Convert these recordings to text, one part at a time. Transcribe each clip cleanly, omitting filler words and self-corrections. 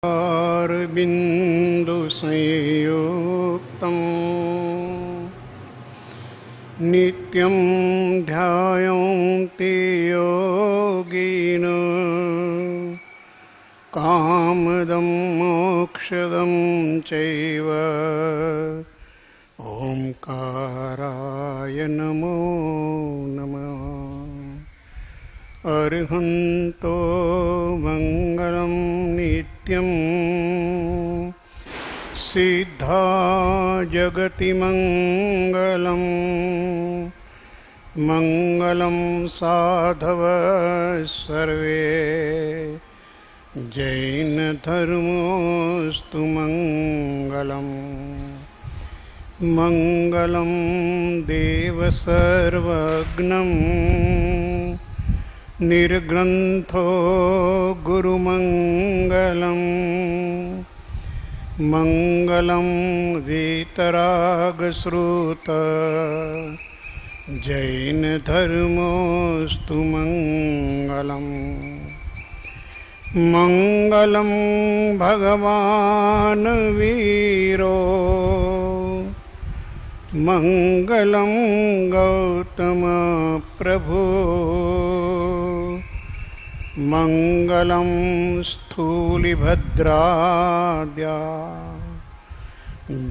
बिंदु संयुक्तं नित्यं ध्यायन्ति योगिनो कामदं मोक्षदं चैव ओंकाराय नमो नमः। अर्हन्तो मंगलं नित्यं सिद्धा जगति मंगलं मंगलं साधव सर्वे जैन धर्मोस्तु मंगलम् मंगलं देव सर्वज्ञं निर्ग्रंथो गुरुमंगलं मंगलं वीतरागश्रुत जैन धर्मोस्तु मंगलम् मंगलं भगवान् वीरो मंगलं गौतम प्रभु मंगलं स्थूलिभद्राद्या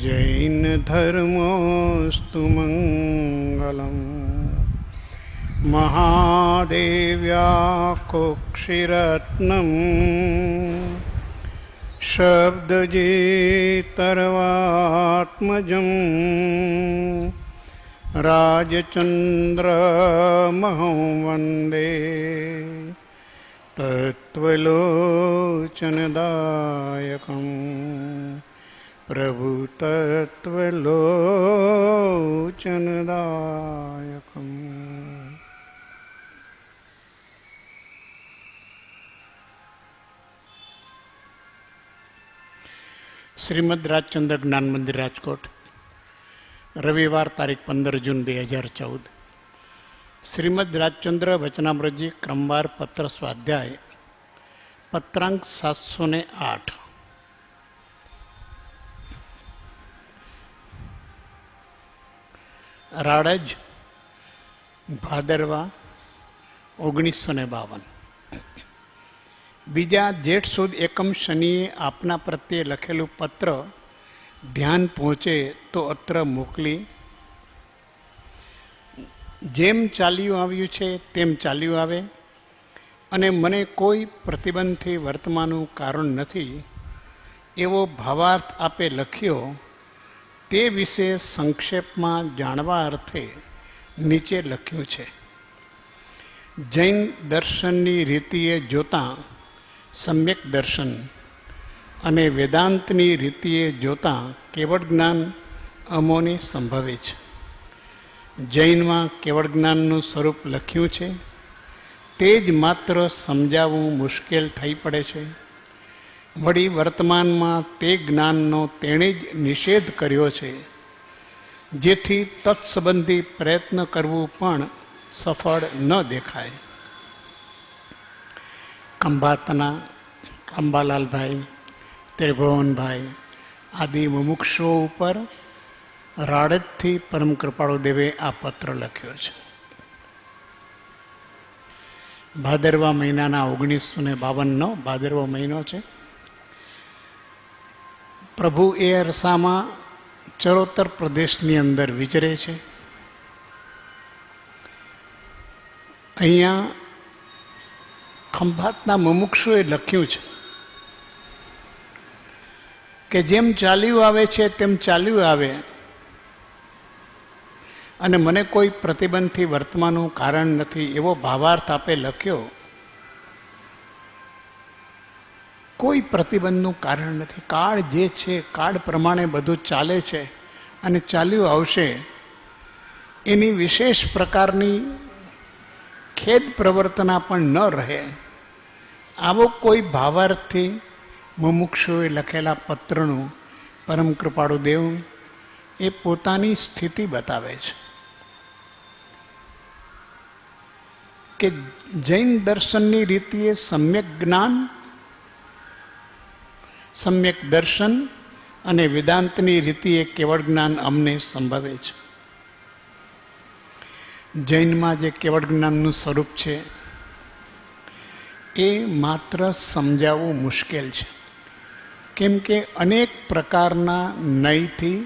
जैन धर्मोस्तु मंगलम् महादेव्या कुक्षिरत्नं शब्दजितर्वात्मजं राजचन्द्रमहं वन्दे तत्त्वलोचनदायकं प्रभु तत्त्वलोचनदायकम्। શ્રીમદ રાજચંદ્ર જ્ઞાન મંદિર રાજકોટ, રવિવાર તારીખ 15 જૂન 2014. શ્રીમદ રાજચંદ્ર વચનામૃતજી ક્રમવાર પત્ર સ્વાધ્યાય પત્રાંક 708. રાડજ, ભાદરવા 1952. બીજા જેઠ સુદ એકમ શનિએ આપના પ્રત્યે લખેલું પત્ર ધ્યાન પહોંચે તો અત્ર મોકલી. જેમ ચાલ્યું આવ્યું છે તેમ ચાલ્યું આવે અને મને કોઈ પ્રતિબંધથી વર્તમાનનું કારણ નથી એવો ભાવાર્થ આપે લખ્યો તે વિશે સંક્ષેપમાં જાણવા અર્થે નીચે લખ્યું છે. જૈન દર્શનની રીતિએ જોતાં સમ્યક દર્શન અને વેદાંતની રીતિએ જોતાં કેવળ જ્ઞાન અમોને સંભવે છે. જૈનમાં કેવળ જ્ઞાનનું સ્વરૂપ લખ્યું છે તે જ માત્ર સમજાવવું મુશ્કેલ થઈ પડે છે. વળી વર્તમાનમાં તે જ્ઞાનનો તેણે જ નિષેધ કર્યો છે જેથી તત્સંબંધી પ્રયત્ન કરવું પણ સફળ ન દેખાય. ખંભાતના અંબાલાલભાઈ, ત્રિભુવનભાઈ આદિ મુમુક્ષુઓ ઉપર રાડજથી પરમ કૃપાળુ દેવે આ પત્ર લખ્યો છે. ભાદરવા મહિનાના 1952નો ભાદરવા મહિનો છે. પ્રભુ એ અરસામાં ચરોતર પ્રદેશની અંદર વિચરે છે. અહીંયા ખંભાતના મુમુક્ષુએ લખ્યું છે કે જેમ ચાલ્યું આવે છે તેમ ચાલ્યું આવે અને મને કોઈ પ્રતિબંધથી વર્તમાનનું કારણ નથી એવો ભાવાર્થ આપે લખ્યો. કોઈ પ્રતિબંધનું કારણ નથી. કાળ જે છે કાળ પ્રમાણે બધું ચાલે છે અને ચાલ્યું આવશે. એની વિશેષ પ્રકારની ખેદ પ્રવર્તના પણ ન રહે. આવો કોઈ ભાવાર્થથી મુમુક્ષુએ લખેલા પત્રનું પરમ કૃપાળુ દેવ એ પોતાની સ્થિતિ બતાવે છે. કે જૈન દર્શનની રીતિએ સમ્યક જ્ઞાન સમ્યક દર્શન અને વેદાંતની રીતિએ કેવળ જ્ઞાન અમને સંભવે છે. જૈનમાં જે કેવળ જ્ઞાનનું સ્વરૂપ છે એ માત્ર સમજાવવું મુશ્કેલ છે. કેમ કે અનેક પ્રકારના નયથી,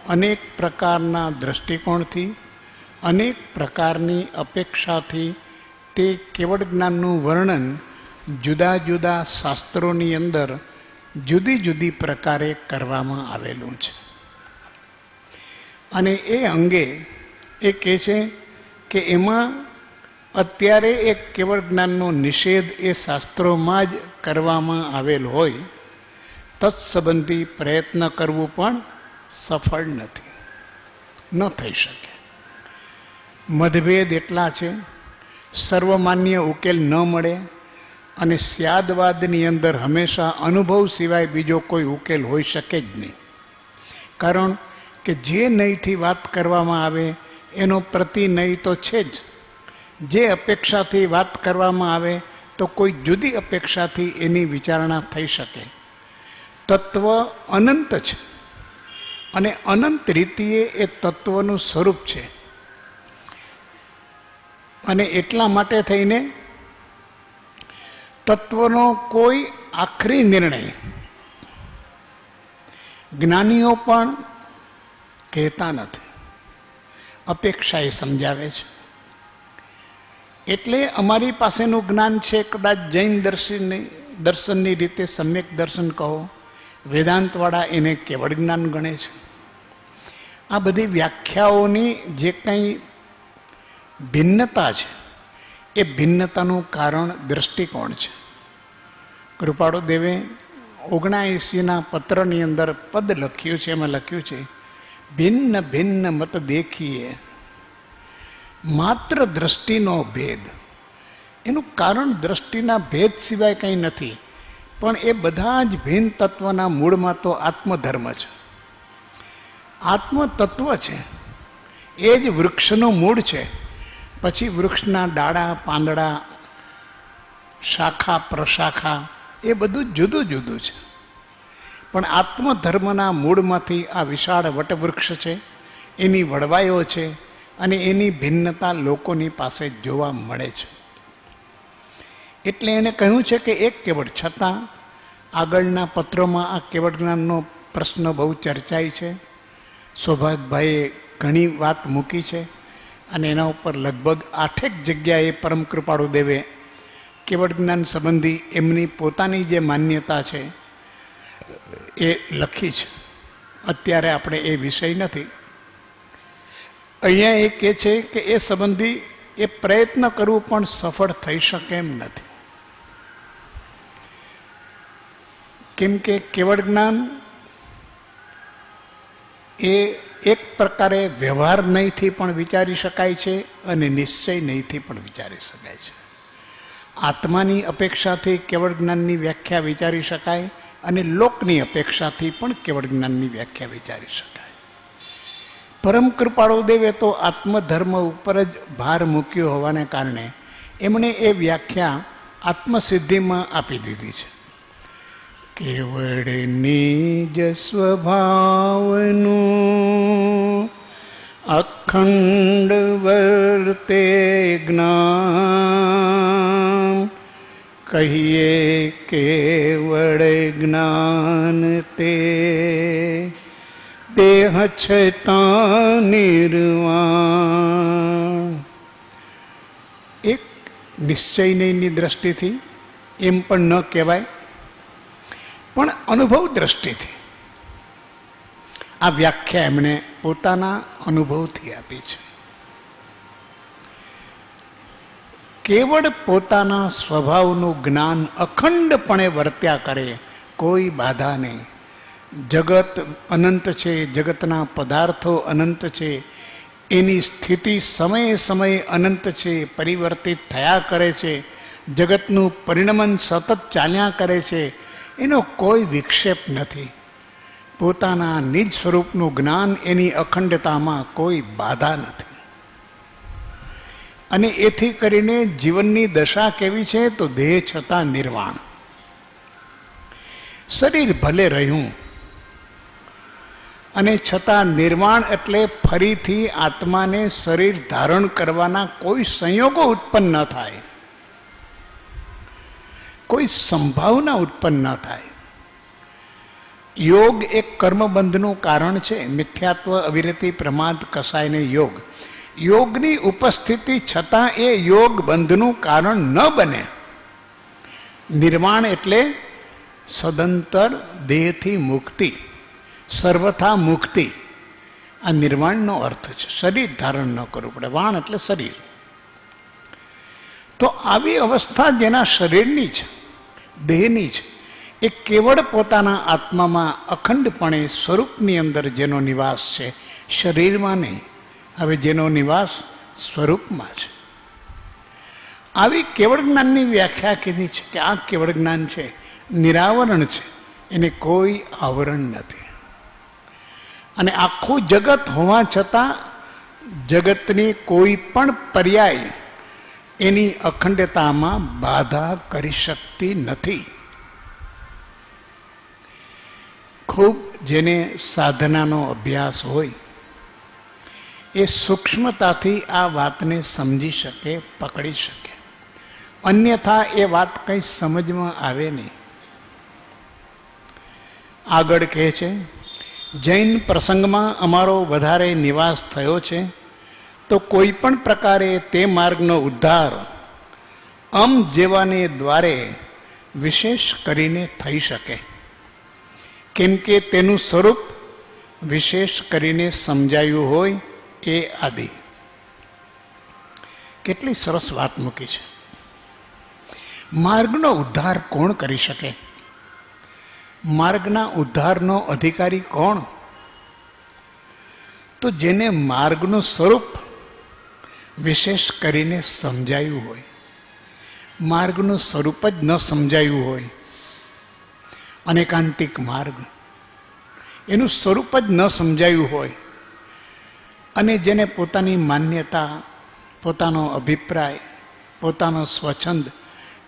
અનેક પ્રકારના દૃષ્ટિકોણથી, અનેક પ્રકારની અપેક્ષાથી તે કેવળ જ્ઞાનનું વર્ણન જુદા જુદા શાસ્ત્રોની અંદર જુદી જુદી પ્રકારે કરવામાં આવેલું છે. અને એ અંગે એ કહે છે કે એમાં અત્યારે એક કેવળ જ્ઞાનનો નિષેધ એ શાસ્ત્રોમાં જ કરવામાં આવેલ હોય, તત્સંબંધી પ્રયત્ન કરવું પણ સફળ નથી, ન થઈ શકે. મતભેદ એટલા છે, સર્વમાન્ય ઉકેલ ન મળે, અને સ્યાદવાદની અંદર હંમેશા અનુભવ સિવાય બીજો કોઈ ઉકેલ હોઈ શકે જ નહીં. કારણ કે જે નયથી વાત કરવામાં આવે એનો પ્રતિનય તો છે જ. જે અપેક્ષાથી વાત કરવામાં આવે તો કોઈ જુદી અપેક્ષાથી એની વિચારણા થઈ શકે. તત્વ અનંત છે અને અનંત રીતિએ એ તત્વનું સ્વરૂપ છે. અને એટલા માટે થઈને તત્વનો કોઈ આખરી નિર્ણય જ્ઞાનીઓ પણ કહેતા નથી, અપેક્ષા એ સમજાવે છે. એટલે અમારી પાસેનું જ્ઞાન છે કદાચ જૈન દર્શનની રીતે સમ્યક દર્શન કહો, વેદાંતવાળા એને કેવળ જ્ઞાન ગણે છે. આ બધી વ્યાખ્યાઓની જે કંઈ ભિન્નતા છે એ ભિન્નતાનું કારણ દૃષ્ટિકોણ છે. કૃપાળુ દેવે 79ના પત્રની અંદર પદ લખ્યું છે, એમાં લખ્યું છે, ભિન્ન ભિન્ન મત દેખીએ માત્ર દ્રષ્ટિનો ભેદ. એનું કારણ દ્રષ્ટિના ભેદ સિવાય કંઈ નથી, પણ એ બધા જ ભિન્ન તત્વના મૂળમાં તો આત્મધર્મ છે, આત્મતત્વ છે. એ જ વૃક્ષનું મૂળ છે. પછી વૃક્ષના ડાળા, પાંદડા, શાખા, પ્રશાખા એ બધું જુદું જુદું છે. પણ આત્મધર્મના મૂળમાંથી આ વિશાળ વટવૃક્ષ છે, એની વડવાઈઓ છે, અને એની ભિન્નતા લોકોની પાસે જોવા મળે છે. એટલે એણે કહ્યું છે કે એક કેવળ, છતાં આગળના પત્રોમાં આ કેવળ જ્ઞાનનો પ્રશ્ન બહુ ચર્ચાય છે. સૌભાગભાઈએ ઘણી વાત મૂકી છે અને એના ઉપર લગભગ 8 જગ્યાએ પરમ કૃપાળુ દેવે કેવળ જ્ઞાન સંબંધી એમની પોતાની જે માન્યતા છે એ લખી છે. અત્યારે આપણે એ વિષય નથી. અહીંયા એ કહે છે કે એ સંબંધી એ પ્રયત્ન કરવું પણ સફળ થઈ શકે એમ નથી. કેમ કે કેવળ જ્ઞાન એ એક પ્રકારે વ્યવહાર નહીંથી પણ વિચારી શકાય છે અને નિશ્ચય નહીંથી પણ વિચારી શકાય છે. આત્માની અપેક્ષાથી કેવળ જ્ઞાનની વ્યાખ્યા વિચારી શકાય અને લોકની અપેક્ષાથી પણ કેવળ જ્ઞાનની વ્યાખ્યા વિચારી શકાય. પરમ કૃપાળુ દેવે તો આત્મધર્મ ઉપર જ ભાર મૂક્યો હોવાને કારણે એમણે એ વ્યાખ્યા આત્મસિદ્ધિમાં આપી દીધી છે. કેવળ નિજ સ્વભાવનું અખંડ વર્તે જ્ઞાન, કહીએ કેવળ જ્ઞાન તે દેહ છતાં નિર્વાણ. એક નિશ્ચયની દ્રષ્ટિથી એમ પણ ન કહેવાય, પણ અનુભવ દ્રષ્ટિથી આ વ્યાખ્યા એમણે પોતાના અનુભવથી આપી છે. કેવળ પોતાના સ્વભાવનું જ્ઞાન અખંડપણે વર્ત્યા કરે, કોઈ બાધા નહીં. જગત અનંત છે, જગતના પદાર્થો અનંત છે, એની સ્થિતિ સમયે સમયે અનંત છે, પરિવર્તિત થયા કરે છે, જગતનું પરિણમન સતત ચાલ્યા કરે છે, એનો કોઈ વિક્ષેપ નથી. પોતાના નિજ સ્વરૂપનું જ્ઞાન, એની અખંડતામાં કોઈ બાધા નથી. અને એથી કરીને જીવનની દશા કેવી છે તો દેહ છતાં નિર્વાણ. શરીર ભલે રહ્યું અને છતાં નિર્વાણ એટલે ફરીથી આત્માને શરીર ધારણ કરવાના કોઈ સંયોગો ઉત્પન્ન ન થાય, કોઈ સંભાવના ઉત્પન્ન ન થાય. યોગ એક કર્મબંધનું કારણ છે. મિથ્યાત્વ, અવિરતિ, પ્રમાદ, કસાયને યોગ. યોગની ઉપસ્થિતિ છતાં એ યોગ બંધનું કારણ ન બને. નિર્વાણ એટલે સદંતર દેહથી મુક્તિ, સર્વથા મુક્તિ. આ નિર્વાણનો અર્થ છે. શરીર ધારણ ન કરવું પડે. વાણ એટલે શરીર. તો આવી અવસ્થા જેના શરીરની છે, દેહની છે, એ કેવળ પોતાના આત્મામાં અખંડપણે સ્વરૂપની અંદર જેનો નિવાસ છે, શરીરમાં નહીં. હવે જેનો નિવાસ સ્વરૂપમાં છે. આવી કેવળ જ્ઞાનની વ્યાખ્યા કીધી છે કે આ કેવળ જ્ઞાન છે, નિરાવરણ છે, એને કોઈ આવરણ નથી. અને આખું જગત હોવા છતાં જગતની કોઈ પણ પર્યાય એની અખંડતામાં બાધા કરી શકતી નથી. ખૂબ જેને સાધનાનો અભ્યાસ હોય એ સૂક્ષ્મતાથી આ વાતને સમજી શકે, પકડી શકે. અન્યથા એ વાત કંઈ સમજમાં આવે નહીં. આગળ કહે છે, જૈન પ્રસંગમાં અમારો વધારે નિવાસ થયો છે, તો કોઈ પણ પ્રકારે તે માર્ગનો ઉદ્ધાર જેવાને દ્વારે વિશેષ કરીને થઈ શકે, કેમ કે તેનું સ્વરૂપ વિશેષ કરીને સમજાયું હોય એ આદિ. કેટલી સરસ વાત મૂકી છે. માર્ગનો ઉદ્ધાર કોણ કરી શકે? માર્ગના ઉદ્ધારનો અધિકારી કોણ? તો જેને માર્ગનું સ્વરૂપ વિશેષ કરીને સમજાયું હોય. માર્ગનું સ્વરૂપ જ ન સમજાયું હોય, અનેકાંતિક માર્ગ એનું સ્વરૂપ જ ન સમજાયું હોય, અને જેને પોતાની માન્યતા, પોતાનો અભિપ્રાય, પોતાનો સ્વચ્છંદ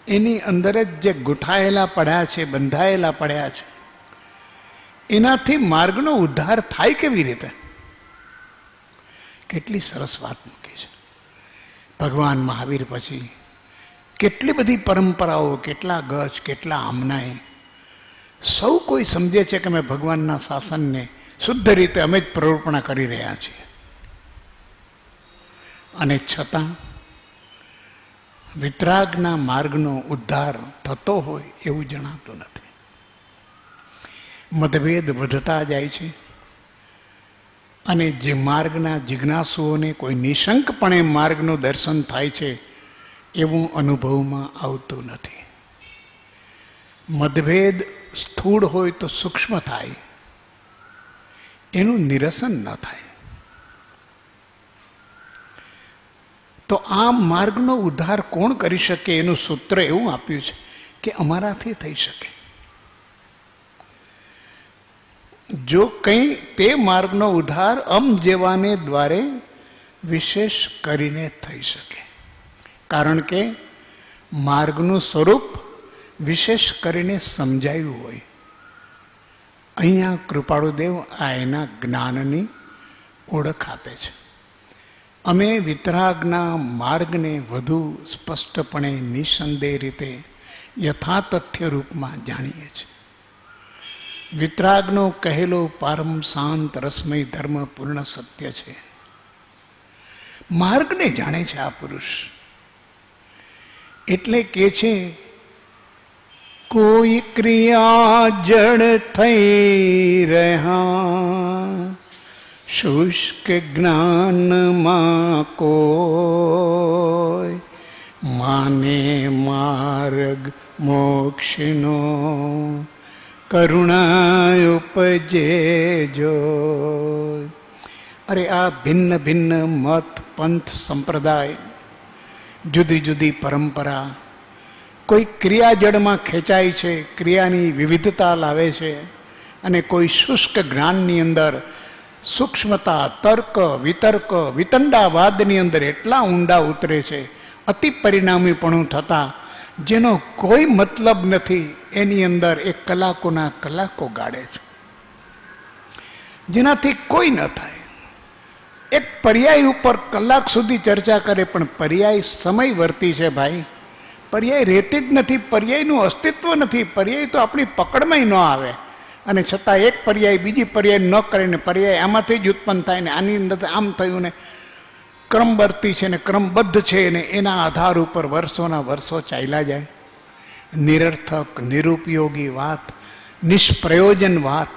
એની અંદર જ જે ગૂંથાયેલા પડ્યા છે, બંધાયેલા પડ્યા છે, એનાથી માર્ગનો ઉદ્ધાર થાય કેવી રીતે? કેટલી સરસ વાત મૂકી છે. ભગવાન મહાવીર પછી કેટલી બધી પરંપરાઓ, કેટલા ગજ, કેટલા આમનાએ, સૌ કોઈ સમજે છે કે અમે ભગવાનના શાસનને શુદ્ધ રીતે અમે જ પ્રવર્પણા કરી રહ્યા છીએ, અને છતાં વિતરાગના માર્ગનો ઉદ્ધાર થતો હોય એવું જણાતું નથી. મતભેદ વધતા જાય છે, અને જે માર્ગના જિજ્ઞાસુઓને કોઈ નિશંકપણે માર્ગનું દર્શન થાય છે એવું અનુભવમાં આવતું નથી. મતભેદ સ્થૂળ હોય તો સૂક્ષ્મ થાય, એનું નિરસન ન થાય. તો આ માર્ગનો ઉદ્ધાર કોણ કરી શકે? એનું સૂત્ર એવું આપ્યું છે કે અમારાથી થઈ શકે. જો કંઈ તે માર્ગનો ઉદ્ધાર જેવાને દ્વારે વિશેષ કરીને થઈ શકે, કારણ કે માર્ગનું સ્વરૂપ વિશેષ કરીને સમજાયું હોય. અહીંયા કૃપાળુદેવ આ એના જ્ઞાનની ઓળખ આપે છે. અમે વિતરાગના માર્ગને વધુ સ્પષ્ટપણે નિસંદેહ રીતે યથાતથ્ય રૂપમાં જાણીએ છીએ. વિતરાગનો કહેલો પારમ શાંત રસમય ધર્મ પૂર્ણ સત્ય છે. માર્ગને જાણે છે આ પુરુષ. એટલે કે છે, કોઈ ક્રિયા જડ થઈ રહ્યા, શુષ્ક જ્ઞાનમાં કોઈ માને માર્ગ મોક્ષનો, કરુણા ઉપજે જો. અરે આ ભિન્ન ભિન્ન મત, પંથ, સંપ્રદાય, જુદી જુદી પરંપરા કોઈ ક્રિયાજળમાં ખેંચાય છે, ક્રિયાની વિવિધતા લાવે છે, અને કોઈ શુષ્ક જ્ઞાનની અંદર સૂક્ષ્મતા, તર્ક, વિતર્ક, વિતંડાવાદની અંદર એટલા ઊંડા ઉતરે છે, અતિ પરિણામીપણું થતાં જેનો કોઈ મતલબ નથી, એની અંદર એ કલાકોના કલાકો ગાળે છે, જેનાથી કોઈ ન થાય. એક પર્યાય ઉપર કલાક સુધી ચર્ચા કરે, પણ પર્યાય સમય વર્તી છે ભાઈ. પર્યાય રહેતી જ નથી, પર્યાયનું અસ્તિત્વ નથી. પર્યાય તો આપણી પકડમાં ન આવે, અને છતાં એક પર્યાય બીજી પર્યાય ન કરે ને પર્યાય આમાંથી જ ઉત્પન્ન થાય ને આની અંદર આમ થયું ને ક્રમબર્તી છે ને ક્રમબદ્ધ છે ને એના આધાર ઉપર વર્ષોના વર્ષો ચાલ્યા જાય. નિરર્થક, નિરુપયોગી વાત, નિષ્પ્રયોજન વાત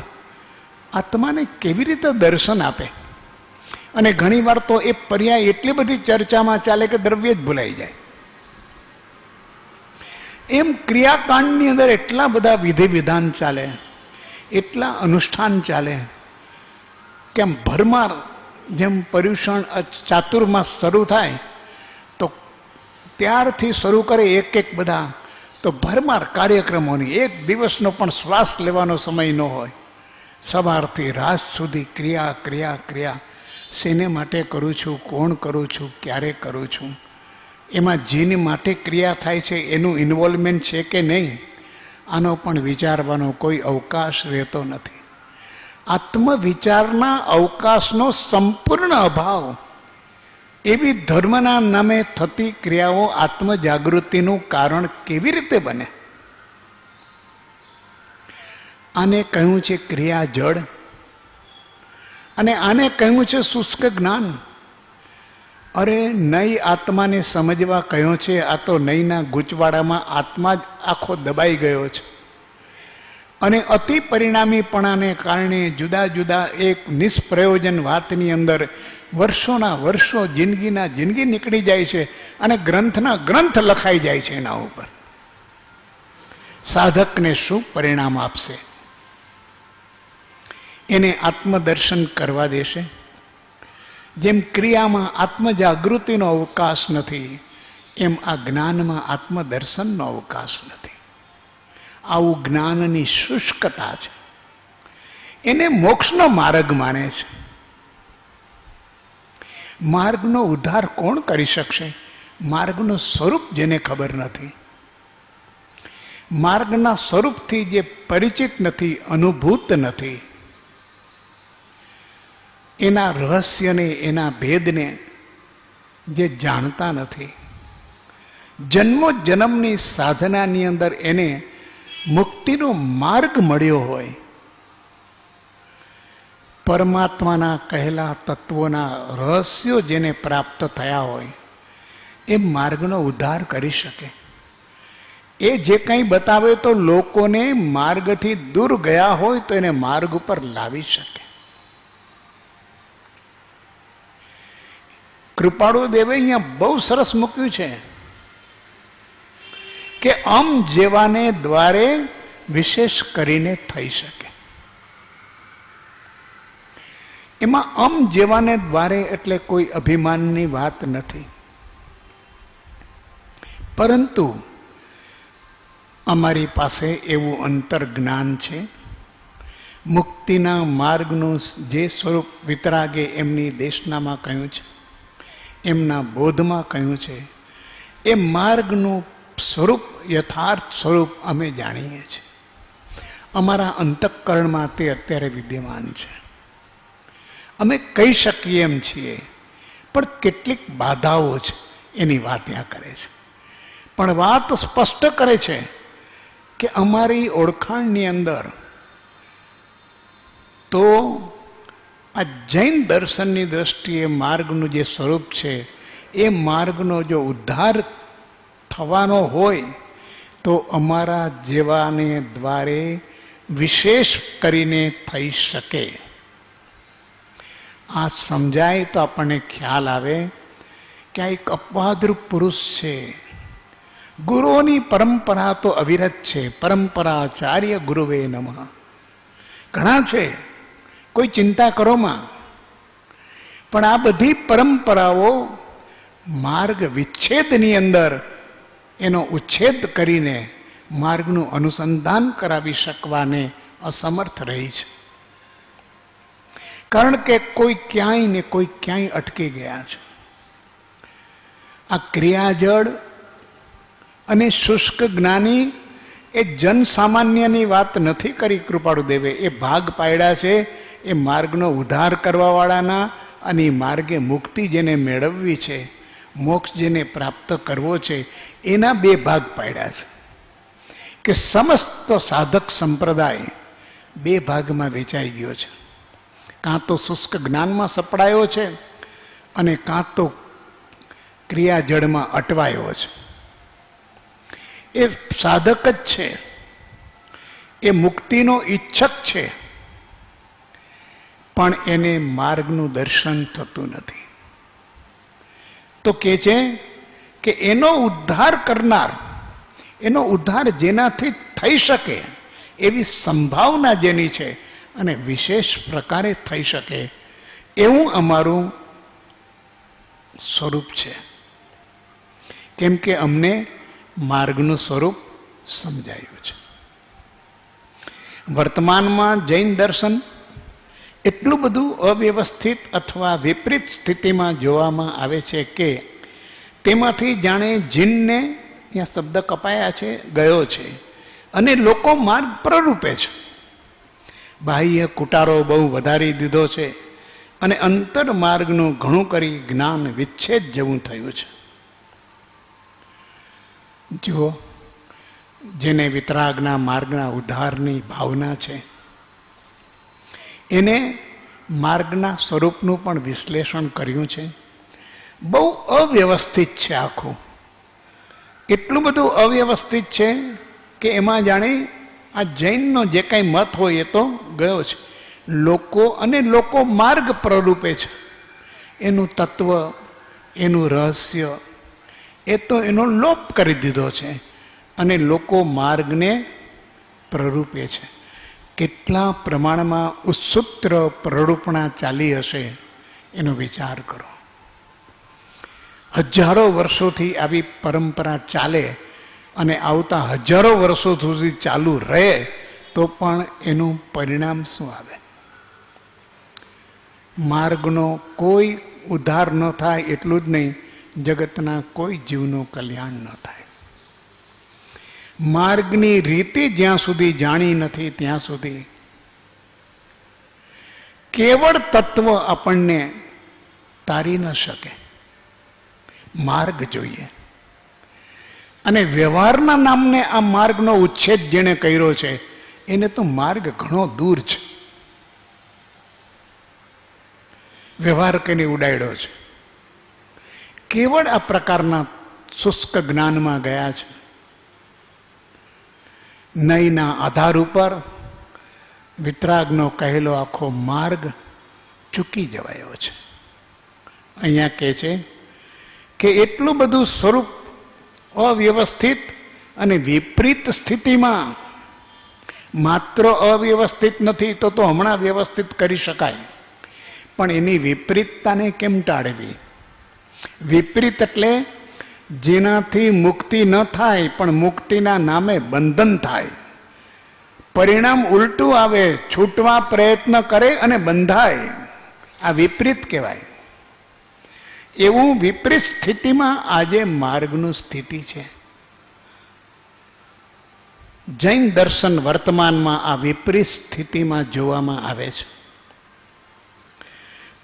આત્માને કેવી રીતે દર્શન આપે? અને ઘણીવાર તો એ પર્યાય એટલી બધી ચર્ચામાં ચાલે કે દ્રવ્ય જ ભૂલાઈ જાય. એમ ક્રિયાકાંડની અંદર એટલા બધા વિધિ વિધાન ચાલે, એટલા અનુષ્ઠાન ચાલે કે આમ ભરમાર, જેમ પર્યુષણ ચાતુર્માસ શરૂ થાય તો ત્યારથી શરૂ કરે એક એક બધા, તો ભરમાર કાર્યક્રમોની, એક દિવસનો પણ શ્વાસ લેવાનો સમય ન હોય. સવારથી રાત સુધી ક્રિયા ક્રિયા ક્રિયા. શેને માટે કરું છું, કોણ કરું છું, ક્યારે કરું છું, એમાં જેની માટે ક્રિયા થાય છે એનું ઇન્વોલ્વમેન્ટ છે કે નહીં, આનો પણ વિચારવાનો કોઈ અવકાશ રહેતો નથી. આત્મવિચારના અવકાશનો સંપૂર્ણ અભાવ. એવી ધર્મના નામે થતી ક્રિયાઓ આત્મજાગૃતિનું કારણ કેવી રીતે બને? આને કહ્યું છે ક્રિયા જડ, અને આને કહ્યું છે શુષ્ક જ્ઞાન. અરે નઈ આત્માને સમજવા કહ્યો છે, આ તો નઈના ગૂંચવાડામાં આત્મા જ આખો દબાઈ ગયો છે. અને અતિ પરિણામીપણાને કારણે જુદા જુદા એક નિષ્પ્રયોજન વાતની અંદર વર્ષોના વર્ષો, જિંદગીના જિંદગી નીકળી જાય છે, અને ગ્રંથના ગ્રંથ લખાઈ જાય છે એના ઉપર. સાધકને શું પરિણામ આપશે? એને આત્મદર્શન કરવા દેશે? જેમ ક્રિયામાં આત્મજાગૃતિનો અવકાશ નથી, એમ આ જ્ઞાનમાં આત્મદર્શનનો અવકાશ નથી. આવું જ્ઞાનની શુષ્કતા છે. એને મોક્ષનો માર્ગ માને છે. માર્ગનો ઉદ્ધાર કોણ કરી શકશે? માર્ગનું સ્વરૂપ જેને ખબર નથી, માર્ગના સ્વરૂપથી જે પરિચિત નથી, અનુભૂત નથી, એના રહસ્યને, એના ભેદને જે જાણતા નથી, જન્મો જન્મની સાધનાની અંદર એને મુક્તિનો માર્ગ મળ્યો હોય, પરમાત્માના કહેલા તત્વોના રહસ્યો જેને પ્રાપ્ત થયા હોય, એ માર્ગનો ઉદ્ધાર કરી શકે. એ જે કંઈ બતાવે તો લોકોને માર્ગથી દૂર ગયા હોય તો એને માર્ગ ઉપર લાવી શકે. કૃપાળુ દેવે અહીંયા બહુ સરસ મૂક્યું છે કે અમ જેવાને દ્વારે વિશેષ કરીને થઈ શકે. એમાં અમ જેવાને દ્વારે એટલે કોઈ અભિમાનની વાત નથી, પરંતુ અમારી પાસે એવું અંતર્જ્ઞાન છે. મુક્તિના માર્ગનું જે સ્વરૂપ વિતરાગે એમની દેશનામાં કહ્યું છે, એમના બોધમાં કહ્યું છે, એ માર્ગનું સ્વરૂપ, યથાર્થ સ્વરૂપ અમે જાણીએ છીએ. અમારા અંતઃકરણમાં તે અત્યારે વિદ્યમાન છે. અમે કહી શકીએ એમ છીએ, પણ કેટલીક બાધાઓ છે એની વાત ત્યાં કરે છે. પણ વાત સ્પષ્ટ કરે છે કે અમારી ઓળખાણની અંદર તો આ જૈન દર્શનની દ્રષ્ટિએ માર્ગનું જે સ્વરૂપ છે, એ માર્ગનો જો ઉદ્ધાર થવાનો હોય તો અમારા જેવાને દ્વારે વિશેષ કરીને થઈ શકે. આ સમજાય તો આપણને ખ્યાલ આવે કે આ એક અપવાદરૂપ પુરુષ છે. ગુરુઓની પરંપરા તો અવિરત છે. પરંપરાચાર્ય ગુરુવે નમઃ. ઘણા છે, કોઈ ચિંતા કરોમાં, પણ આ બધી પરંપરાઓ માર્ગ વિચ્છેદની અંદર એનો ઉચ્છેદ કરીને માર્ગનું અનુસંધાન કરાવી શકવાને અસમર્થ રહી છે. કારણ કે કોઈ ક્યાંય ને કોઈ ક્યાંય અટકી ગયા છે. આ ક્રિયાજળ અને શુષ્ક જ્ઞાની એ જનસામાન્યની વાત નથી કરી કૃપાળુ દેવે. એ ભાગ પાડ્યા છે એ માર્ગનો ઉદ્ધાર કરવાવાળાના, અને એ માર્ગે મુક્તિ જેને મેળવવી છે, મોક્ષ જેને પ્રાપ્ત કરવો છે, એના બે ભાગ પાડ્યા છે. કે સમસ્ત સાધક સંપ્રદાય બે ભાગમાં વેચાઈ ગયો છે. કાં તો શુષ્ક જ્ઞાનમાં સપડાયો છે અને કાં તો ક્રિયાજળમાં અટવાયો છે. એ સાધક જ છે, એ મુક્તિનો ઈચ્છક છે, પણ એને માર્ગનું દર્શન થતું નથી. તો કહે છે કે એનો ઉદ્ધાર કરનાર, એનો ઉદ્ધાર જેનાથી થઈ શકે એવી સંભાવના જેની છે અને વિશેષ પ્રકારે થઈ શકે એવું અમારું સ્વરૂપ છે. કેમ કે અમને માર્ગનું સ્વરૂપ સમજાયું છે. વર્તમાનમાં જૈન દર્શન એટલું બધું અવ્યવસ્થિત અથવા વિપરીત સ્થિતિમાં જોવામાં આવે છે કે તેમાંથી જાણે જીનને, ત્યાં શબ્દ કપાયા છે, ગયો છે, અને લોકો માર્ગ પ્રરૂપે છે. બાહ્ય કુટારો બહુ વધારી દીધો છે અને અંતર માર્ગનું ઘણું કરી જ્ઞાન વિચ્છેદ જેવું થયું છે. જુઓ, જેને વિતરાગના માર્ગના ઉદ્ધારની ભાવના છે એને માર્ગના સ્વરૂપનું પણ વિશ્લેષણ કર્યું છે. બહુ અવ્યવસ્થિત છે આખું. એટલું બધું અવ્યવસ્થિત છે કે એમાં જાણે આ જૈનનો જે કાંઈ મત હોય એ તો ગયો છે. લોકો માર્ગ પ્રરૂપે છે. એનું તત્વ, એનું રહસ્ય એ તો એનો લોપ કરી દીધો છે અને લોકો માર્ગને પ્રરૂપે છે. કેટલા પ્રમાણમાં ઉત્સુત્ર પ્રરૂપણા ચાલી હશે એનો વિચાર કરો. હજારો વર્ષોથી આવી પરંપરા ચાલે અને આવતા હજારો વર્ષો સુધી ચાલુ રહે તો પણ એનું પરિણામ શું આવે? માર્ગનો કોઈ ઉદ્ધાર ન થાય, એટલું જ નહીં, જગતના કોઈ જીવનું કલ્યાણ ન થાય. માર્ગની રીતિ જ્યાં સુધી જાણી નથી ત્યાં સુધી કેવળ તત્વ આપણને તારી ન શકે. માર્ગ જોઈએ. અને વ્યવહારના નામને આ માર્ગનો ઉચ્છેદ જેણે કર્યો છે એને તો માર્ગ ઘણો દૂર છે. વ્યવહાર કરીને ઉડાડ્યો છે. કેવળ આ પ્રકારના શુષ્ક જ્ઞાનમાં ગયા છે. નયના આધાર ઉપર વિતરાગનો કહેલો આખો માર્ગ ચૂકી જવાયો છે. અહીંયા કહે છે કે એટલું બધું સ્વરૂપ અવ્યવસ્થિત અને વિપરીત સ્થિતિમાં, માત્ર અવ્યવસ્થિત નથી તો હમણાં વ્યવસ્થિત કરી શકાય, પણ એની વિપરીતતાને કેમ ટાળવી? વિપરીત એટલે જેનાથી મુક્તિ ન થાય પણ મુક્તિના નામે બંધન થાય. પરિણામ ઉલટું આવે, છૂટવા પ્રયત્ન કરે અને બંધાય. આ વિપરીત કહેવાય. એવું વિપરીત સ્થિતિમાં આજે માર્ગનું સ્થિતિ છે. જૈન દર્શન વર્તમાનમાં આ વિપરીત સ્થિતિમાં જોવામાં આવે છે.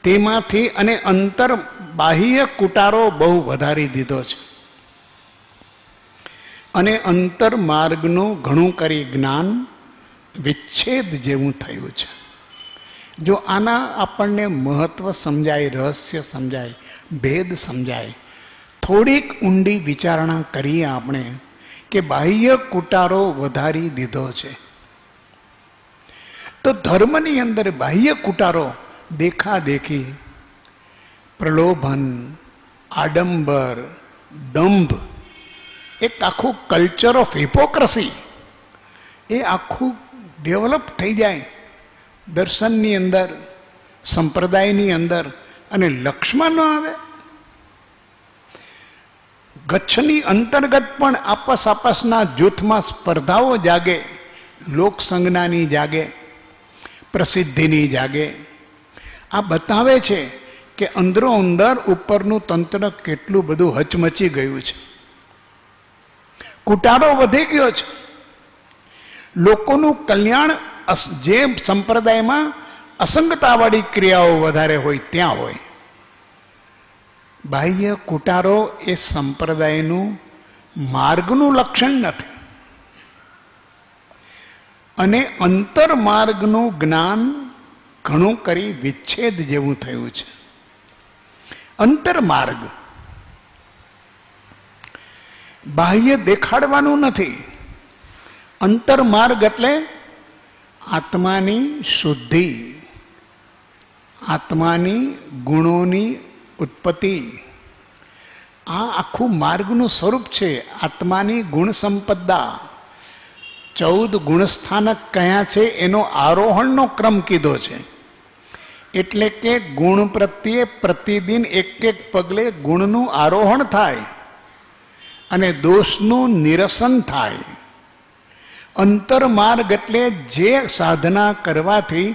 તેમાંથી અને અંતર બાહ્ય કુટારો બહુ વધારી દીધો છે અને અંતર માર્ગનું ઘણું કરી જ્ઞાન વિચ્છેદ જેવું થયું છે. જો આના આપણને મહત્વ સમજાય, રહસ્ય સમજાય, ભેદ સમજાય, થોડીક ઊંડી વિચારણા કરીએ આપણે કે બાહ્ય કુટારો વધારી દીધો છે. તો ધર્મની અંદર બાહ્ય કુટારો, દેખાદેખી, પ્રલોભન, આડંબર, દંભ, એક આખું કલ્ચર ઓફ હિપોક્રસી એ આખું ડેવલપ થઈ જાય દર્શનની અંદર, સંપ્રદાયની અંદર, અને લક્ષ્યમાં ન આવે. ગચ્છની અંતર્ગત પણ આપસના જૂથમાં સ્પર્ધાઓ જાગે, લોકસંજ્ઞાની જાગે, પ્રસિદ્ધિની જાગે. આ બતાવે છે કે અંદરો અંદર ઉપરનું તંત્ર કેટલું બધું હચમચી ગયું છે. કુટારો વધી ગયો છે. લોકોનું કલ્યાણ જે સંપ્રદાયમાં અસંગતાવાળી ક્રિયાઓ વધારે હોય ત્યાં હોય. બાહ્ય કુટારો એ સંપ્રદાયનું માર્ગનું લક્ષણ નથી. અને અંતરમાર્ગનું જ્ઞાન ઘણું કરી વિચ્છેદ જેવું થયું છે. અંતરમાર્ગ બાહ્ય દેખાડવાનું નથી. અંતરમાર્ગ એટલે આત્માની શુદ્ધિ, આત્માની ગુણોની ઉત્પત્તિ. આ આખું માર્ગનું સ્વરૂપ છે. આત્માની ગુણ સંપદા 14 ગુણસ્થાનક કયા છે એનો આરોહણનો ક્રમ કીધો છે. એટલે કે ગુણ પ્રત્યે પ્રતિદિન એક એક પગલે ગુણનું આરોહણ થાય અને દોષનું નિરસન થાય. અંતરમાર્ગ એટલે જે સાધના કરવાથી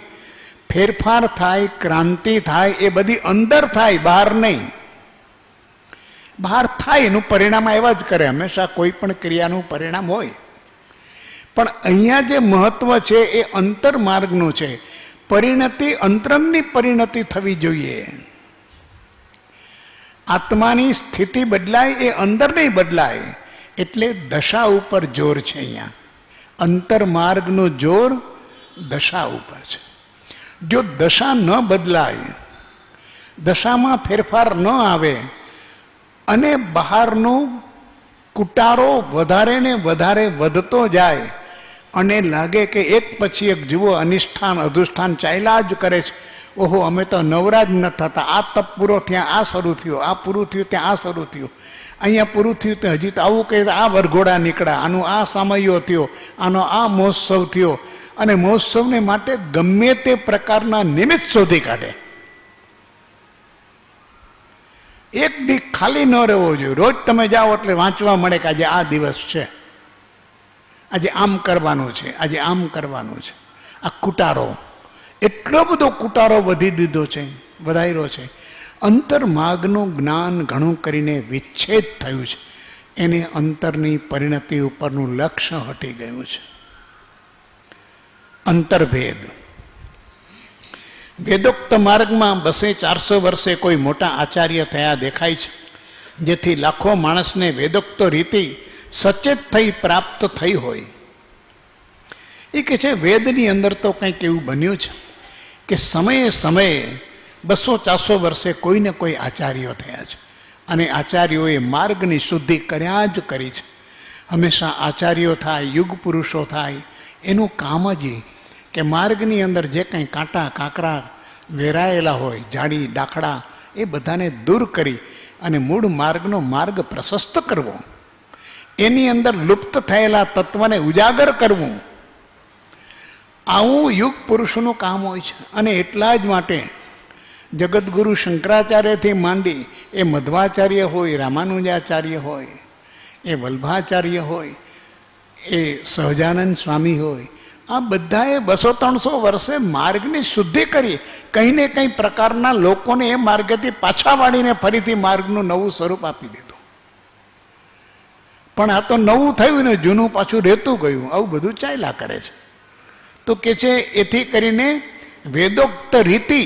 ફેરફાર થાય, ક્રાંતિ થાય, એ બધી અંદર થાય, બહાર નહીં. બહાર થાય એનું પરિણામ આવ્યા જ કરે. હંમેશા કોઈ પણ ક્રિયાનું પરિણામ હોય. પણ અહીંયા જે મહત્વ છે એ અંતરમાર્ગનું છે. પરિણતિ અંતરંગની પરિણતિ થવી જોઈએ. આત્માની સ્થિતિ બદલાય એ અંદર નહીં બદલાય. એટલે દશા ઉપર જોર છે. અહીંયા અંતરમાર્ગનું જોર દશા ઉપર છે. જો દશા ન બદલાય, દશામાં ફેરફાર ન આવે અને બહારનું કુટારો વધારે ને વધારે વધતો જાય અને લાગે કે એક પછી એક જુઓ અનિષ્ઠાન અધુષ્ઠાન ચાલ્યા જ કરે છે. ઓહો, અમે તો નવરા જ ન થતા. આ તપ પૂરો ત્યાં આ શરૂ થયો, આ પૂરું થયું ત્યાં આ શરૂ થયું, અહીંયા પૂરું થયું તો હજી તો આવું કહે આ વરઘોડા નીકળ્યા, આનું આ સમયો થયો, આનો આ મહોત્સવ થયો. અને મહોત્સવને માટે ગમે તે પ્રકારના નિમિત્ત શોધી કાઢે. એક દી ખાલી ન રહેવો જોઈએ. રોજ તમે જાઓ એટલે વાંચવા મળે કે આજે આ દિવસ છે, આજે આમ કરવાનું છે, આજે આમ કરવાનું છે. આ કુટારો, એટલો બધો કુટારો વધી દીધો છે, વધાર્યો છે. અંતરમાર્ગનું જ્ઞાન ઘણું કરીને વિચ્છેદ થયું છે. એને અંતરની પરિણતિ ઉપરનું લક્ષ્ય હટી ગયું છે. અંતરભેદ. વેદોક્ત માર્ગમાં 200-400 વર્ષે કોઈ મોટા આચાર્ય થયા દેખાય છે, જેથી લાખો માણસને વેદોક્ત રીતિ સચેત થઈ પ્રાપ્ત થઈ હોય. એ કે છે વેદની અંદર તો કંઈક એવું બન્યું છે કે સમયે સમયે 200-400 વર્ષે કોઈને કોઈ આચાર્યો થયા છે. અને આચાર્યોએ માર્ગની શુદ્ધિ કર્યા જ કરી છે. હંમેશા આચાર્યો થાય, યુગ પુરુષો થાય, એનું કામ જ કે માર્ગની અંદર જે કંઈ કાંટા કાંકરા વેરાયેલા હોય, જાડી ડાખડા, એ બધાને દૂર કરી અને મૂળ માર્ગનો માર્ગ પ્રશસ્ત કરવો, એની અંદર લુપ્ત થયેલા તત્વને ઉજાગર કરવું, આવું યુગ પુરુષનું કામ હોય છે. અને એટલા જ માટે જગતગુરુ શંકરાચાર્યથી માંડી એ મધ્વાચાર્ય હોય, રામાનુજાચાર્ય હોય, એ વલ્ભાચાર્ય હોય, એ સહજાનંદ સ્વામી હોય, આ બધાએ 200-300 વર્ષે માર્ગની શુદ્ધિ કરી, કંઈ ને કંઈ પ્રકારના લોકોને એ માર્ગથી પાછા વાળીને ફરીથી માર્ગનું નવું સ્વરૂપ આપી દીધું. પણ આ તો નવું થયું ને જૂનું પાછું રહેતું ગયું. આવું બધું ચાલ્યા કરે છે. તો કે છે એથી કરીને વેદોક્ત રીતિ,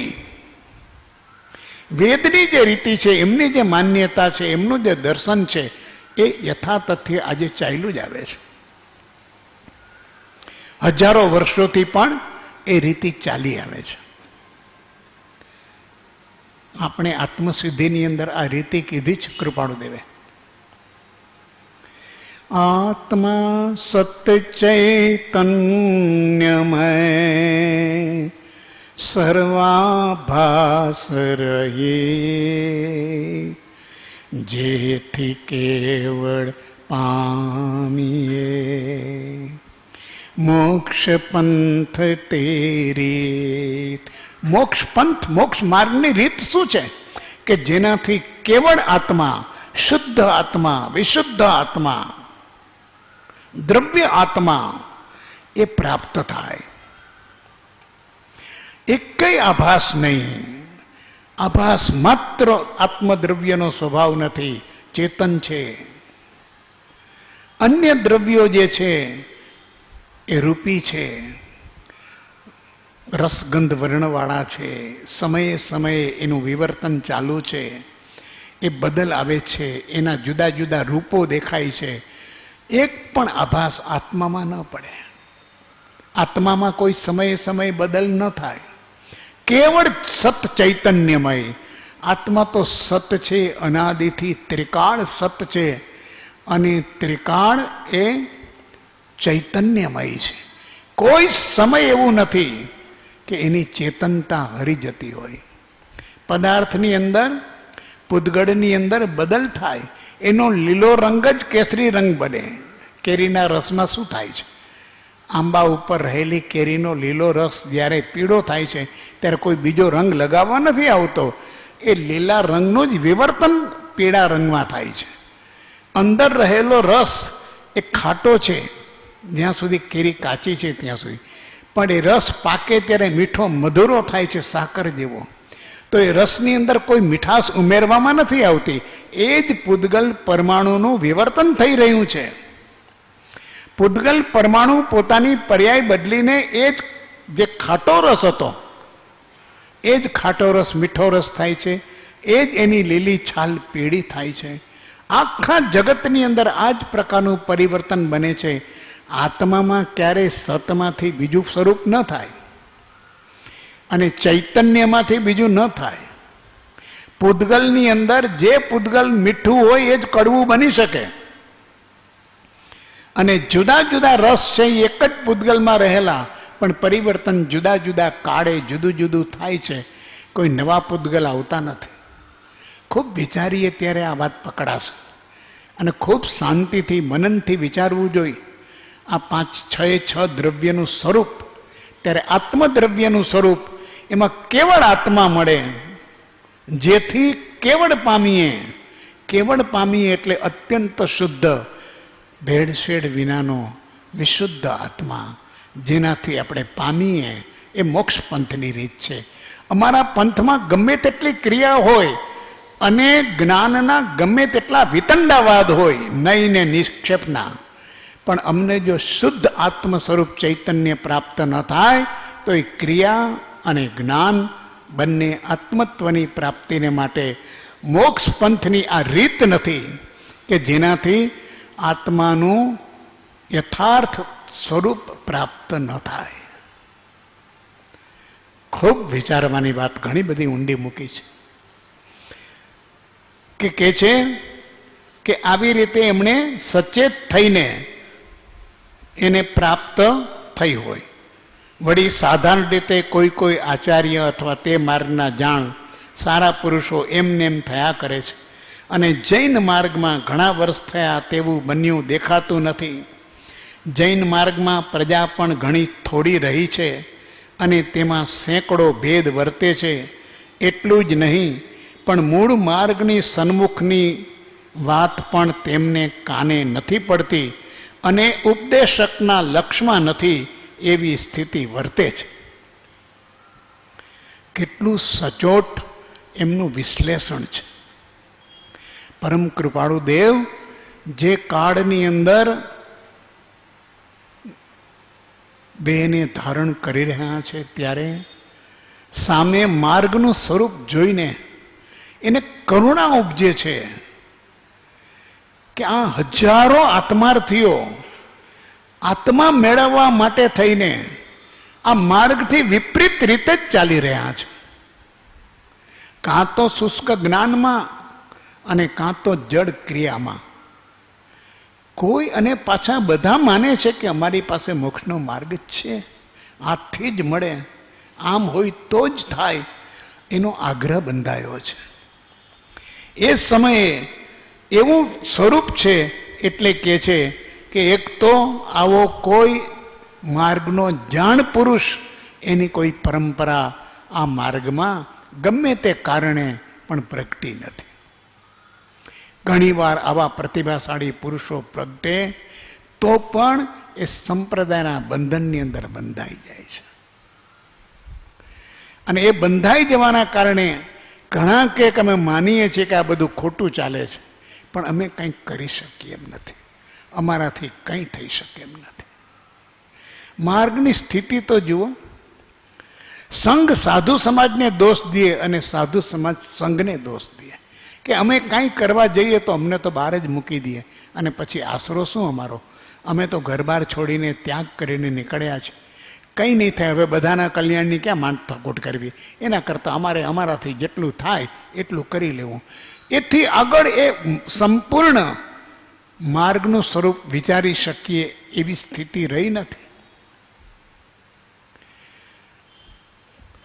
વેદની જે રીતિ છે, એમની જે માન્યતા છે, એમનું જે દર્શન છે, એ યથાતથ્ય આજે ચાલ્યું જ આવે છે. હજારો વર્ષોથી પણ એ રીતિ ચાલી આવે છે. આપણે આત્મસિદ્ધિની અંદર આ રીતિ કીધી છે કૃપાળુ દેવે. આત્મા સત ચૈતન્યમય સર્વાભાસ રહે, જેથી કેવળ પામીએ મોક્ષ પંથ તેરી. મોક્ષ પંથ, મોક્ષ માર્ગની રીત શું છે કે જેનાથી કેવળ આત્મા, શુદ્ધ આત્મા, વિશુદ્ધ આત્મા, દ્રવ્ય આત્મા એ પ્રાપ્ત થાય. એકેય આભાસ નહીં. આભાસ માત્ર આત્મદ્રવ્યનો સ્વભાવ નથી, ચેતન છે. અન્ય દ્રવ્યો જે છે એ રૂપી છે, રસગંધ વર્ણવાળા છે, સમયે સમયે એનું વિવર્તન ચાલુ છે, એ બદલ આવે છે, એના જુદા જુદા રૂપો દેખાય છે. એક પણ આભાસ આત્મામાં ન પડે. આત્મામાં કોઈ સમયે સમયે બદલ ન થાય. કેવળ સત ચૈતન્યમય. આત્મા તો સત છે, અનાદિથી ત્રિકાળ સત છે, અને ત્રિકાળ એ ચૈતન્યમય છે. કોઈ સમય એવું નથી કે એની ચેતનતા હરી જતી હોય. પદાર્થની અંદર, પૂતગળની અંદર બદલ થાય. એનો લીલો રંગ જ કેસરી રંગ બને. કેરીના રસમાં શું થાય છે? આંબા ઉપર રહેલી કેરીનો લીલો રસ જ્યારે પીળો થાય છે ત્યારે કોઈ બીજો રંગ લગાવવા નથી આવતો. એ લીલા રંગનું જ વિવર્તન પીળા રંગમાં થાય છે. અંદર રહેલો રસ એ ખાટો છે જ્યાં સુધી કેરી કાચી છે ત્યાં સુધી, પણ એ રસ પાકે ત્યારે મીઠો મધુરો થાય છે, સાકર જેવો. તો એ રસની અંદર કોઈ મીઠાશ ઉમેરવામાં નથી આવતી. એ જ પૂતગલ પરમાણુનું વિવર્તન થઈ રહ્યું છે. પૂતગલ પરમાણુ પોતાની પર્યાય બદલીને એ જ જે ખાટો રસ હતો એ જ ખાટો રસ મીઠો રસ થાય છે. એ જ એની લીલી છાલ પીળી થાય છે. આખા જગતની અંદર આ જ પ્રકારનું પરિવર્તન બને છે. આત્મામાં ક્યારેય સતમાંથી બીજું સ્વરૂપ ન થાય, અને ચૈતન્યમાંથી બીજું ન થાય. પૂતગલની અંદર જે પૂતગલ મીઠું હોય એ જ કડવું બની શકે, અને જુદા જુદા રસ છે એક જ પૂતગલમાં રહેલા, પણ પરિવર્તન જુદા જુદા કાળે જુદું જુદું થાય છે. કોઈ નવા પૂતગલ આવતા નથી. ખૂબ વિચારીએ ત્યારે આ વાત પકડાશે, અને ખૂબ શાંતિથી મનનથી વિચારવું જોઈએ. આ 5-6 દ્રવ્યનું સ્વરૂપ, ત્યારે આત્મદ્રવ્યનું સ્વરૂપ, એમાં કેવળ આત્મા મળે, જેથી કેવળ પામીએ. કેવળ પામીએ એટલે અત્યંત શુદ્ધ, ભેળસેળ વિનાનો વિશુદ્ધ આત્મા, જેનાથી આપણે પામીએ. એ મોક્ષ પંથની રીત છે. અમારા પંથમાં ગમે તેટલી ક્રિયા હોય અને જ્ઞાનના ગમે તેટલા વિતંડાવાદ હોય, નય ને નિક્ષેપના, પણ અમને જો શુદ્ધ આત્મ સ્વરૂપ ચૈતન્ય પ્રાપ્ત ન થાય તો એ ક્રિયા અને જ્ઞાન બંને આત્મત્વની પ્રાપ્તિને માટે મોક્ષ પંથની આ રીત નથી કે જેનાથી આત્માનું યથાર્થ સ્વરૂપ પ્રાપ્ત ન થાય. ખૂબ વિચારવાની વાત ઘણી બધી ઊંડી મૂકી છે. કે છે કે આવી રીતે એમણે સચેત થઈને એને પ્રાપ્ત થઈ હોય. વળી સાધારણ રીતે કોઈ આચાર્ય અથવા તે માર્ગના જાણ સારા પુરુષો એમને એમ થયા કરે છે, અને જૈન માર્ગમાં ઘણા વર્ષ થયા તેવું બન્યું દેખાતું નથી. જૈન માર્ગમાં પ્રજા પણ ઘણી થોડી રહી છે, અને તેમાં સેંકડો ભેદ વર્તે છે. એટલું જ નહીં, પણ મૂળ માર્ગની સન્મુખની વાત પણ તેમને કાને નથી પડતી, અને ઉપદેશકના લક્ષમાં નથી એવી સ્થિતિ વર્તે છે. કેટલું સચોટ એમનું વિશ્લેષણ છે. પરમ કૃપાળુ દેવ જે કાળની અંદર દેહને ધારણ કરી રહ્યા છે, ત્યારે સામે માર્ગનું સ્વરૂપ જોઈને એને કરુણા ઉપજે છે કે આ હજારો આત્માર્થીઓ આત્મા મેળવવા માટે થઈને આ માર્ગથી વિપરીત રીતે જ ચાલી રહ્યા છે. કાં તો શુષ્ક જ્ઞાનમાં અને કાં તો જડ ક્રિયામાં. કોઈ અને પાછા બધા માને છે કે અમારી પાસે મોક્ષનો માર્ગ જ છે, આથી જ મળે, આમ હોય તો જ થાય, એનો આગ્રહ બંધાયો છે. એ સમયે એવું સ્વરૂપ છે એટલે કે છે કે એક તો આવો કોઈ માર્ગનો જાણ પુરુષ, એની કોઈ પરંપરા આ માર્ગમાં ગમે તે કારણે પણ પ્રગટી નથી. ઘણીવાર આવા પ્રતિભાશાળી પુરુષો પ્રગટે તો પણ એ સંપ્રદાયના બંધનની અંદર બંધાઈ જાય છે, અને એ બંધાઈ જવાના કારણે ઘણા કે અમે માનીએ છીએ કે આ બધું ખોટું ચાલે છે, પણ અમે કંઈક કરી શકીએ એમ નથી. અમારાથી કંઈ થઈ શકે એમ નથી. માર્ગની સ્થિતિ તો જુઓ. સંઘ સાધુ સમાજને દોષ દે અને સાધુ સમાજ સંઘને દોષ દે કે અમે કાંઈ કરવા જઈએ તો અમને તો બહાર જ મૂકી દઈએ અને પછી આશરો શું અમારો? અમે તો ઘર-બાર છોડીને ત્યાગ કરીને નીકળ્યા છે. કંઈ નહીં થાય, હવે બધાના કલ્યાણની ક્યાં માનતાકોટ કરવી? એના કરતાં અમારાથી જેટલું થાય એટલું કરી લેવું. એથી આગળ એ સંપૂર્ણ માર્ગનું સ્વરૂપ વિચારી શકીએ એવી સ્થિતિ રહી નથી.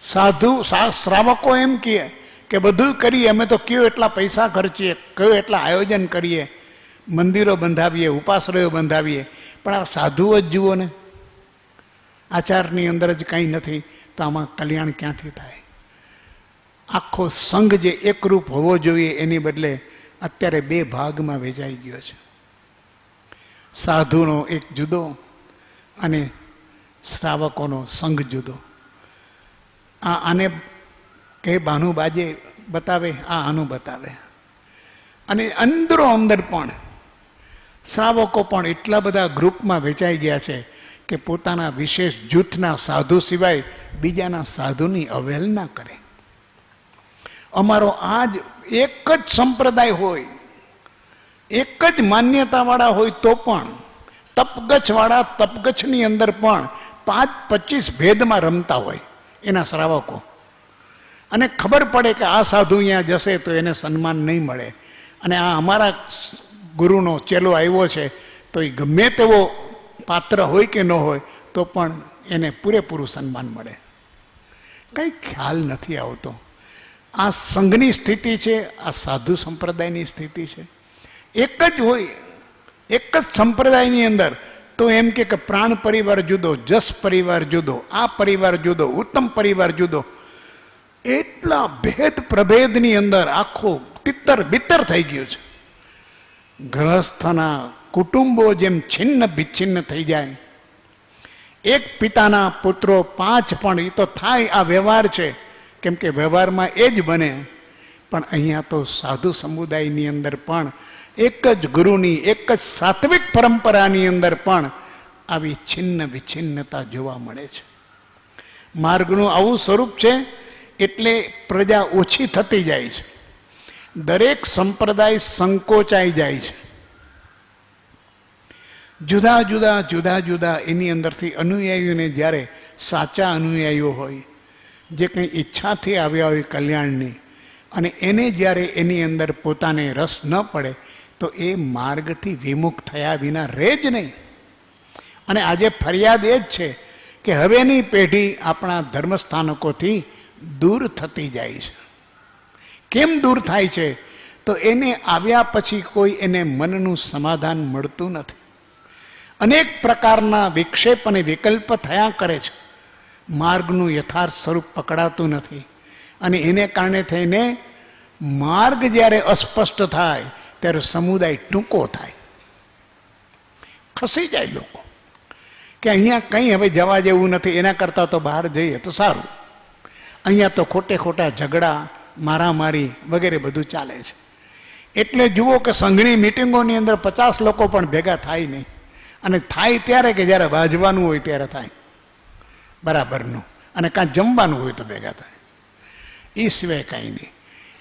શ્રાવકો એમ કહે કે બધું કરીએ, અમે તો કયો એટલા પૈસા ખર્ચીએ, કયો એટલા આયોજન કરીએ, મંદિરો બંધાવીએ, ઉપાશ્રયો બંધાવીએ, પણ આ સાધુઓ જ જુઓ ને, આચારની અંદર જ કંઈ નથી, તો આમાં કલ્યાણ ક્યાંથી થાય? આખો સંઘ જે એકરૂપ હોવો જોઈએ એની બદલે અત્યારે બે ભાગમાં વહેંચાઈ ગયો છે. સાધુનો એક જુદો અને શ્રાવકોનો સંઘ જુદો. આને કે બાનું બાજે બતાવે, આનું બતાવે. અને અંદરો અંદર પણ શ્રાવકો પણ એટલા બધા ગ્રુપમાં વહેંચાઈ ગયા છે કે પોતાના વિશેષ જૂથના સાધુ સિવાય બીજાના સાધુની અવહેલના કરે. અમારો આજ એક જ સંપ્રદાય હોય, એક જ માન્યતાવાળા હોય તો પણ તપગચ્છવાળા તપગચ્છની અંદર પણ 5-25 ભેદમાં રમતા હોય એના શ્રાવકો. અને ખબર પડે કે આ સાધુ અહીંયા જશે તો એને સન્માન નહીં મળે, અને આ અમારા ગુરુનો ચેલો આવ્યો છે તો એ ગમે તેવો પાત્ર હોય કે ન હોય તો પણ એને પૂરેપૂરું સન્માન મળે. કંઈ ખ્યાલ નથી આવતો. આ સંઘની સ્થિતિ છે, આ સાધુ સંપ્રદાયની સ્થિતિ છે. એક જ હોય, એક જ સંપ્રદાયની અંદર તો એમ કે પ્રાણ પરિવાર જુદો, જસ પરિવાર જુદો, આ પરિવાર જુદો, ઉત્તમ પરિવાર જુદો. એટલા ભેદ પ્રભેદની અંદર આખો તિત્તર બિત્તર થઈ ગયું છે. ગ્રહસ્થના કુટુંબો જેમ છિન્ન વિચ્છિન્ન થઈ જાય. એક પિતાના પુત્રો 5 પણ એ તો થાય, આ વ્યવહાર છે, કેમ કે વ્યવહારમાં એ જ બને. પણ અહીંયા તો સાધુ સમુદાયની અંદર પણ એક જ ગુરુની, એક જ સાત્વિક પરંપરાની અંદર પણ આવી છિન્ન વિચ્છિન્નતા જોવા મળે છે. માર્ગનું આવું સ્વરૂપ છે એટલે પ્રજા ઓછી થતી જાય છે. દરેક સંપ્રદાય સંકોચાઈ જાય છે. જુદા જુદા એની અંદરથી અનુયાયીઓને જ્યારે સાચા અનુયાયીઓ હોય, જે કંઈ ઈચ્છાથી આવ્યા હોય કલ્યાણની, અને એને જ્યારે એની અંદર પોતાને રસ ન પડે તો એ માર્ગથી વિમુખ થયા વિના રહે જ નહીં. અને આજે ફરિયાદ એ જ છે કે હવેની પેઢી આપણા ધર્મસ્થાનકોથી દૂર થતી જાય છે. કેમ દૂર થાય છે? તો એને આવ્યા પછી કોઈ એને મનનું સમાધાન મળતું નથી. અનેક પ્રકારના વિક્ષેપ અને વિકલ્પ થયા કરે છે. માર્ગનું યથાર્થ સ્વરૂપ પકડાતું નથી, અને એને કારણે થઈને માર્ગ જ્યારે અસ્પષ્ટ થાય ત્યારે સમુદાય ટૂંકો થાય, ખસી જાય લોકો કે અહીંયા કંઈ હવે જવા જેવું નથી, એના કરતાં તો બહાર જઈએ તો સારું. અહીંયા તો ખોટા ઝઘડા, મારામારી વગેરે બધું ચાલે છે. એટલે જુઓ કે સંઘની મિટિંગોની અંદર 50 લોકો પણ ભેગા થાય નહીં, અને થાય ત્યારે કે જ્યારે વાજવાનું હોય ત્યારે થાય બરાબરનું, અને કાં જમવાનું હોય તો ભેગા થાય, એ સિવાય કાંઈ નહીં.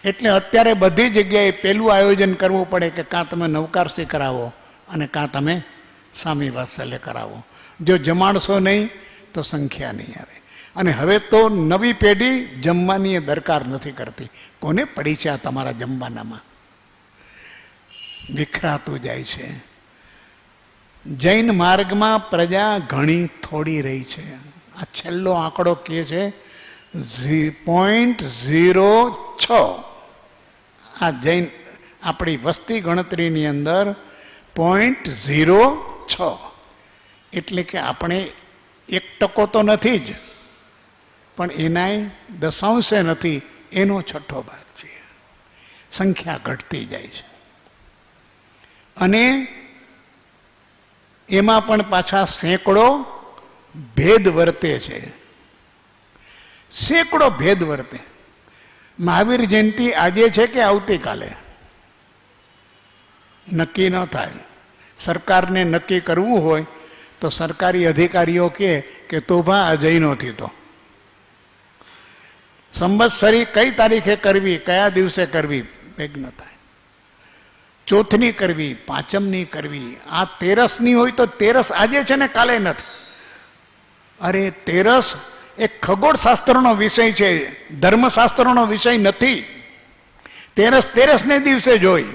એટલે અત્યારે બધી જગ્યાએ પેલું આયોજન કરવું પડે કે કાં તમે નવકારસી કરાવો અને કાં તમે સ્વામી વાત્સલ્ય કરાવો. જો જમાડશો નહીં તો સંખ્યા નહીં આવે. અને હવે તો નવી પેઢી જમવાની એ દરકાર નથી કરતી. કોને પડી છે આ તમારા જમવાનામાં? વિખરાતું જાય છે. જૈન માર્ગમાં પ્રજા ઘણી થોડી રહી છે. આ છેલ્લો આંકડો કહે છે 0.06. આ જૈન આપણી વસ્તી ગણતરીની અંદર 0.06, એટલે કે આપણે 1% તો નથી જ, પણ એનાય દશાંશે નથી, એનો 6ઠો ભાગ છે. સંખ્યા ઘટતી જાય છે. અને એમાં પણ પાછા સેંકડો ભેદ વર્તે છે. સેંકડો ભેદ વર્તે. મહાવીર જયંતિ આજે છે કે આવતીકાલે નક્કી ન થાય. સરકારને નક્કી કરવું હોય તો સરકારી અધિકારીઓ કહે કે તોભા આ જૈનોથી તો સંવત્સરી કઈ તારીખે કરવી, કયા દિવસે કરવી ભેગ ન થાય. ચોથની કરવી, પાંચમની કરવી, આ તેરસની હોય તો તેરસ આજે છે ને કાલે નથી. અરે તેરસ એ ખગોળશાસ્ત્રનો વિષય છે, ધર્મશાસ્ત્રનો વિષય નથી. તેરસને દિવસે જોઈ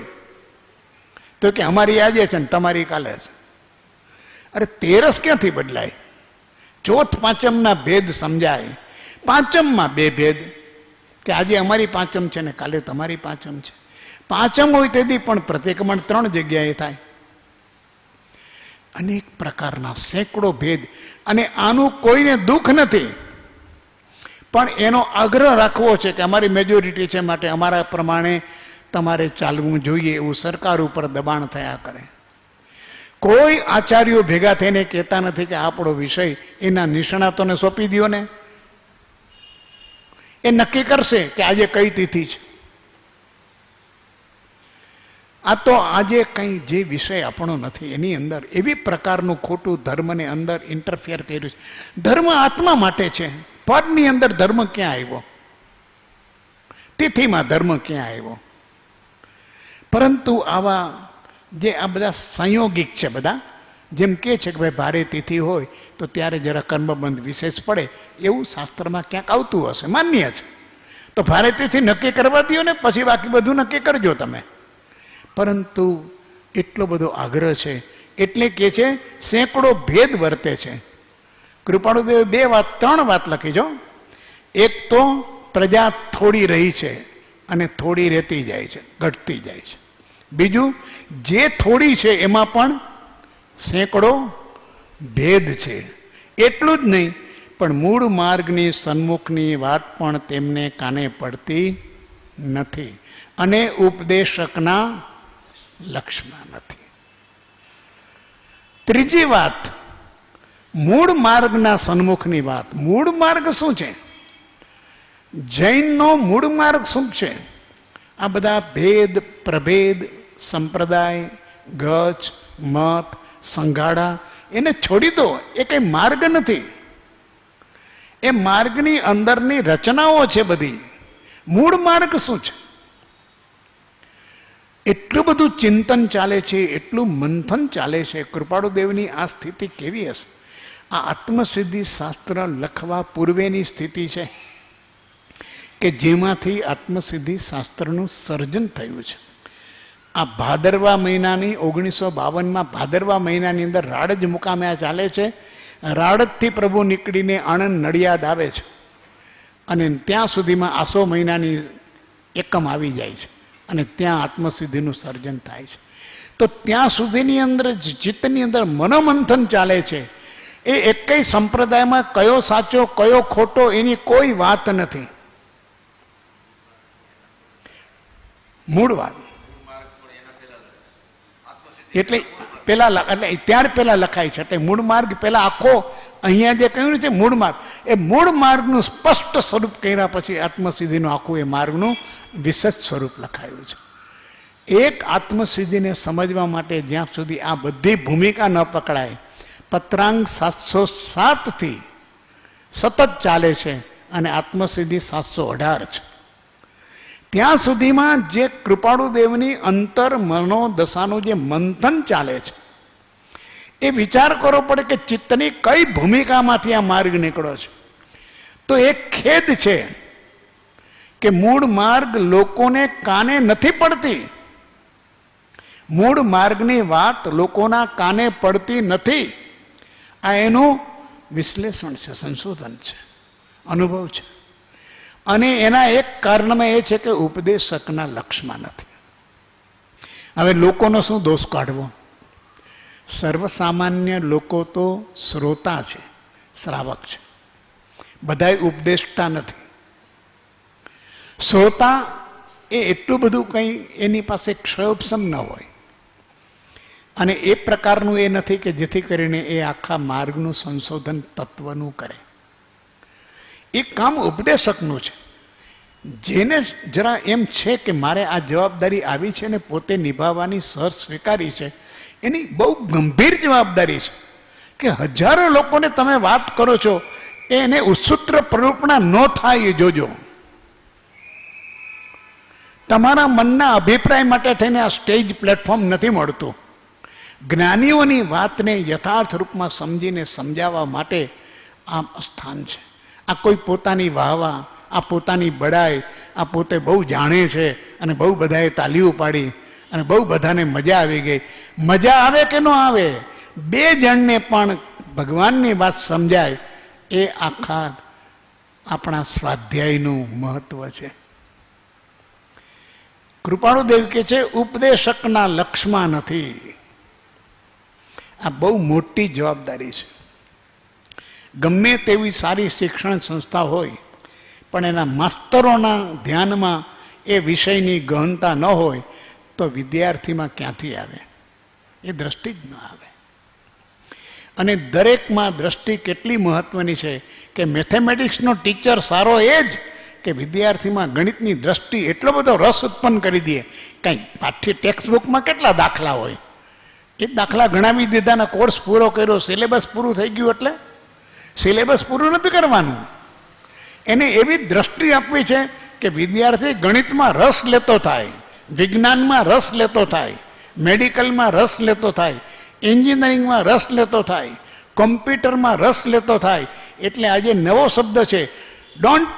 તો કે અમારી આજે છે ને તમારી કાલે છે. અરે તેરસ ક્યાંથી બદલાય? ચોથ પાંચમના ભેદ સમજાય. પાંચમમાં બે ભેદ કે આજે અમારી પાંચમ છે ને કાલે તમારી પાંચમ છે. પાંચમ હોય તેથી પણ પ્રતિક્રમણ 3 જગ્યાએ થાય. અનેક પ્રકારના સેંકડો ભેદ. અને આનું કોઈને દુઃખ નથી, પણ એનો આગ્રહ રાખવો છે કે અમારી મેજોરિટી છે માટે અમારા પ્રમાણે તમારે ચાલવું જોઈએ એવું સરકાર ઉપર દબાણ થયા કરે. કોઈ આચાર્યો ભેગા થઈને કહેતા નથી કે આપણો વિષય એના નિષ્ણાતોને સોંપી દો ને, એ નક્કી કરશે કે આજે કઈ તિથિ છે. આ તો આજે કંઈ જે વિષય આપણો નથી એની અંદર એવી પ્રકારનું ખોટું ધર્મને અંદર ઇન્ટરફિયર કર્યું છે. ધર્મ આત્મા માટે છે. પદની અંદર ધર્મ ક્યાં આવ્યો? તિથિમાં ધર્મ ક્યાં આવ્યો? પરંતુ આવા જે આ બધા સંયોગિક છે, બધા જેમ કે છે કે ભાઈ ભારે તિથિ હોય તો ત્યારે જરા કર્મબંધ વિશેષ પડે, એવું શાસ્ત્રમાં ક્યાંક આવતું હશે, માન્ય છે. તો ભારે તિથિ નક્કી કરવા દો ને, પછી બાકી બધું નક્કી કરજો તમે. પરંતુ એટલો બધો આગ્રહ છે એટલે કે છે સેંકડો ભેદ વર્તે છે. કૃપાળુદેવે 3 વાત લખી જો. એક તો પ્રજા થોડી રહી છે અને થોડી રહેતી જાય છે, ઘટતી જાય છે. બીજું, જે થોડી છે એમાં પણ સેંકડો ભેદ છે. એટલું જ નહીં, પણ મૂળ માર્ગની સન્મુખની વાત પણ તેમને કાને પડતી નથી અને ઉપદેશકના લક્ષ્યમાં નથી. ત્રીજી વાત, મૂળ માર્ગના સન્મુખની વાત. મૂળ માર્ગ શું છે? જૈનનો મૂળ માર્ગ શું છે? આ બધા ભેદ, પ્રભેદ, સંપ્રદાય, ગચ, મત, સંઘાડા એને છોડી દો. એ કઈ માર્ગ નથી. એ માર્ગની અંદરની રચનાઓ છે બધી. મૂળ માર્ગ શું છે? એટલું બધું ચિંતન ચાલે છે, એટલું મંથન ચાલે છે. કૃપાળુદેવની આ સ્થિતિ કેવી હશે? આ આત્મસિદ્ધિ શાસ્ત્ર લખવા પૂર્વેની સ્થિતિ છે કે જેમાંથી આત્મસિદ્ધિ શાસ્ત્રનું સર્જન થયું છે. આ ભાદરવા મહિનાની 1952માં ભાદરવા મહિનાની અંદર રાડજ મુકામે આ ચાલે છે. રાડજથી પ્રભુ નીકળીને આણંદ નડિયાદ આવે છે અને ત્યાં સુધીમાં આસો મહિનાની એકમ આવી જાય છે અને ત્યાં આત્મસિદ્ધિનું સર્જન થાય છે. તો ત્યાં સુધીની અંદર ચિત્તની અંદર મનોમંથન ચાલે છે. એ એકેય સંપ્રદાયમાં કયો સાચો કયો ખોટો એની કોઈ વાત નથી. મૂળ વાત એટલે ત્યાર પહેલા લખાય છે. એટલે મૂળ માર્ગ પહેલા આખો અહીંયા જે કહ્યું છે મૂળ માર્ગ, એ મૂળ માર્ગનું સ્પષ્ટ સ્વરૂપ કર્યા પછી આત્મસિદ્ધિનું આખું એ માર્ગનું વિશેષ સ્વરૂપ લખાયું છે. એક આત્મસિદ્ધિને સમજવા માટે જ્યાં સુધી આ બધી ભૂમિકા ન પકડાય, પત્રાંગ 707થી સતત ચાલે છે અને આત્મસિદ્ધિ 718 છે. ત્યાં સુધીમાં જે કૃપાળુદેવની અંતર મનોદશાનું જે મંથન ચાલે છે, એ વિચાર કરવો પડે કે ચિત્તની કઈ ભૂમિકામાંથી આ માર્ગ નીકળ્યો છે. તો એક ખેદ છે કે મૂળ માર્ગ લોકોને કાને નથી પડતી. મૂળ માર્ગની વાત લોકોના કાને પડતી નથી. આ એનું વિશ્લેષણ છે, સંશોધન છે, અનુભવ છે. અને એના એક કારણમાં એ છે કે ઉપદેશકના લક્ષ્યમાં નથી. હવે લોકોનો શું દોષ કાઢવો? સર્વસામાન્ય લોકો તો શ્રોતા છે, શ્રાવક છે, બધાય ઉપદેષ્ટા નથી. શ્રોતા એ એટલું બધું કંઈ એની પાસે ક્ષયોપશમ ન હોય અને એ પ્રકારનું એ નથી કે જેથી કરીને એ આખા માર્ગનું સંશોધન તત્વનું કરે. એ કામ ઉપદેશકનું છે. જેને જરા એમ છે કે મારે આ જવાબદારી આવી છે ને પોતે નિભાવવાની સહજ સ્વીકારી છે, એની બહુ ગંભીર જવાબદારી છે કે હજારો લોકોને તમે વાત કરો છો એને ઉત્સુત્ર પ્રરૂપણા ન થાય એ જોજો. તમારા મનના અભિપ્રાય માટે થઈને આ સ્ટેજ પ્લેટફોર્મ નથી મળતું. જ્ઞાનીઓની વાતને યથાર્થ રૂપમાં સમજીને સમજાવવા માટે આ સ્થાન છે. આ કોઈ પોતાની વાહવા, આ પોતાની બડાઈ, આ પોતે બહુ જાણે છે અને બહુ બધાએ તાલીઓ પાડી અને બહુ બધાને મજા આવી ગઈ. મજા આવે કે ન આવે, બે જણને પણ ભગવાનની વાત સમજાય એ આખા આપણા સ્વાધ્યાયનું મહત્વ છે. કૃપાળુદેવ કહે છે ઉપદેશકના લક્ષમાં નથી. આ બહુ મોટી જવાબદારી છે. ગમે તેવી સારી શિક્ષણ સંસ્થા હોય પણ એના માસ્તરોના ધ્યાનમાં એ વિષયની ગહનતા ન હોય તો વિદ્યાર્થીમાં ક્યાંથી આવે? એ દ્રષ્ટિ જ ન આવે. અને દરેકમાં દ્રષ્ટિ કેટલી મહત્વની છે કે મેથેમેટિક્સનો ટીચર સારો એ જ કે વિદ્યાર્થીમાં ગણિતની દ્રષ્ટિ એટલો બધો રસ ઉત્પન્ન કરી દે. કંઈ પાઠ્ય ટેક્સ્ટબુકમાં કેટલા દાખલા હોય, એ દાખલા ગણાવી દીધાના કોર્સ પૂરો કર્યો, સિલેબસ પૂરું થઈ ગયું એટલે સિલેબસ પૂરું નથી કરવાનું. એને એવી દ્રષ્ટિ આપવી છે કે વિદ્યાર્થી ગણિતમાં રસ લેતો થાય, વિજ્ઞાનમાં રસ લેતો થાય, મેડિકલમાં રસ લેતો થાય, એન્જિનિયરિંગમાં રસ લેતો થાય, કોમ્પ્યુટરમાં રસ લેતો થાય. એટલે આજે નવો શબ્દ છે, don't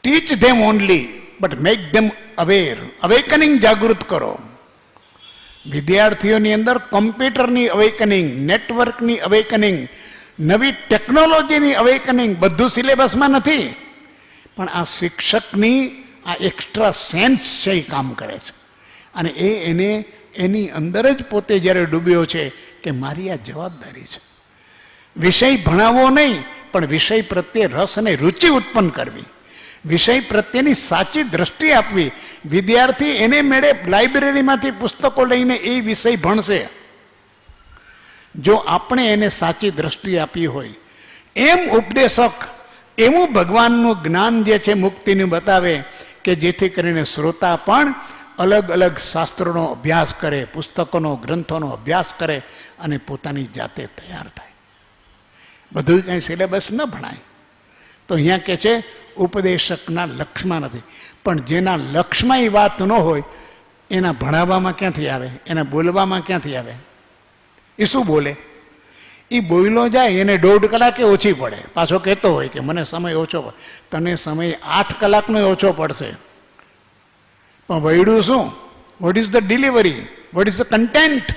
teach them only but make them aware. Awakening જાગૃત કરો. વિદ્યાર્થીઓની અંદર કોમ્પ્યુટરની અવેકનિંગ, નેટવર્કની અવેકનિંગ, નવી ટેકનોલોજીની અવેકનિંગ બધું સિલેબસમાં નથી, પણ આ શિક્ષકની આ એક્સ્ટ્રા સેન્સ છે એ કામ કરે છે. અને એને એની અંદર જ પોતે જ્યારે ડૂબ્યો છે કે મારી આ જવાબદારી છે. વિષય ભણાવવો નહીં પણ વિષય પ્રત્યે રસ અને રુચિ ઉત્પન્ન કરવી, વિષય પ્રત્યેની સાચી દ્રષ્ટિ આપવી. વિદ્યાર્થી એને મેળે લાઇબ્રેરીમાંથી પુસ્તકો લઈને એ વિષય ભણશે જો આપણે એને સાચી દ્રષ્ટિ આપી હોય. એમ ઉપદેશક એવું ભગવાનનું જ્ઞાન જે છે મુક્તિનું બતાવે કે જેથી કરીને શ્રોતા પણ અલગ અલગ શાસ્ત્રોનો અભ્યાસ કરે, પુસ્તકોનો, ગ્રંથોનો અભ્યાસ કરે અને પોતાની જાતે તૈયાર થાય. બધું કંઈ સિલેબસ ન ભણાય. તો અહીંયા કહે છે ઉપદેશકના લક્ષમાં નથી. પણ જેના લક્ષમાં એ વાત ન હોય એના ભણાવવામાં ક્યાંથી આવે, એના બોલવામાં ક્યાંથી આવે? એ શું બોલે? એ બોયલો જાય એને 1.5 કલાકે ઓછી પડે. પાછો કહેતો હોય કે મને સમય ઓછો પડે. તને સમય 8 કલાકનો ઓછો પડશે, પણ વૈડું શું? What is the delivery? What is the content?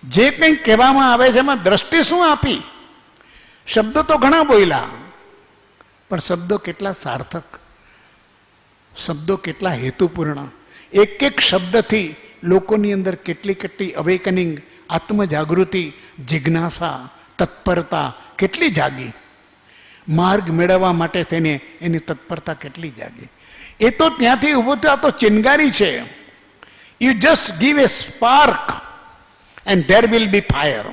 જે કંઈ કહેવામાં આવે છે એમાં દ્રષ્ટિ શું આપી? શબ્દો તો ઘણા બોલ્યા, પણ શબ્દો કેટલા સાર્થક, શબ્દો કેટલા હેતુપૂર્ણ. એક એક શબ્દથી લોકોની અંદર કેટલી કેટલી અવેકનિંગ, આત્મજાગૃતિ, જિજ્ઞાસા, તત્પરતા કેટલી જાગી. માર્ગ મેળવવા માટે થઈને એની તત્પરતા કેટલી જાગી. એ તો ત્યાંથી ઊભો થયો, તો ચિનગારી છે. You just give A spark and there will be fire.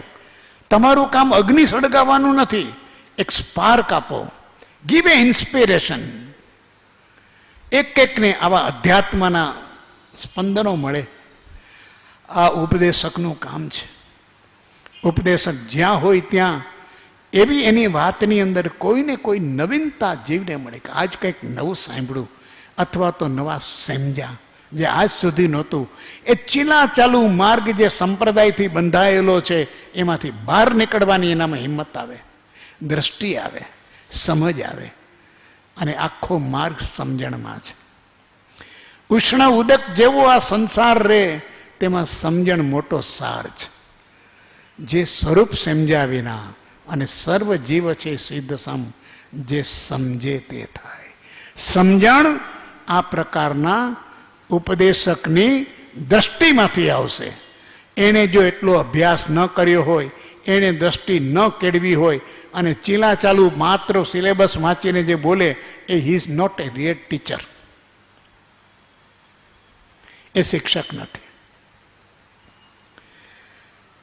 તમારું કામ અગ્નિ સળગાવવાનું નથી, એક સ્પાર્ક આપો. ગીવ એ ઇન્સ્પિરેશન. એક એકને આવા અધ્યાત્મના સ્પંદનો મળે. આ ઉપદેશકનું કામ છે. ઉપદેશક જ્યાં હોય ત્યાં એવી એની વાતની અંદર કોઈને કોઈ નવીનતા જીવને મળે કે આજ કંઈક નવું સાંભળ્યું અથવા તો નવા સમજ્યા જે આજ સુધી નહોતું. એ ચીલા ચાલુ માર્ગ જે સંપ્રદાયથી બંધાયેલો છે એમાંથી બહાર નીકળવાની એનામાં હિંમત આવે, દ્રષ્ટિ આવે, સમજ આવે અને આખો માર્ગ સમજણમાં છે. ઉષ્ણ ઉદક જેવો આ સંસાર રે તેમાં સમજણ મોટો સાર છે. જે સ્વરૂપ સમજ્યા વિના અને સર્વ જીવ છે સિદ્ધ સમ, જે સમજે તે થાય. સમજણ આ પ્રકારના ઉપદેશકની દ્રષ્ટિમાંથી આવશે. એણે જો એટલો અભ્યાસ ન કર્યો હોય, એણે દ્રષ્ટિ ન કેળવી હોય અને ચીલા ચાલુ માત્ર સિલેબસ વાંચીને જે બોલે એ he is not a real teacher. એ શિક્ષક નથી.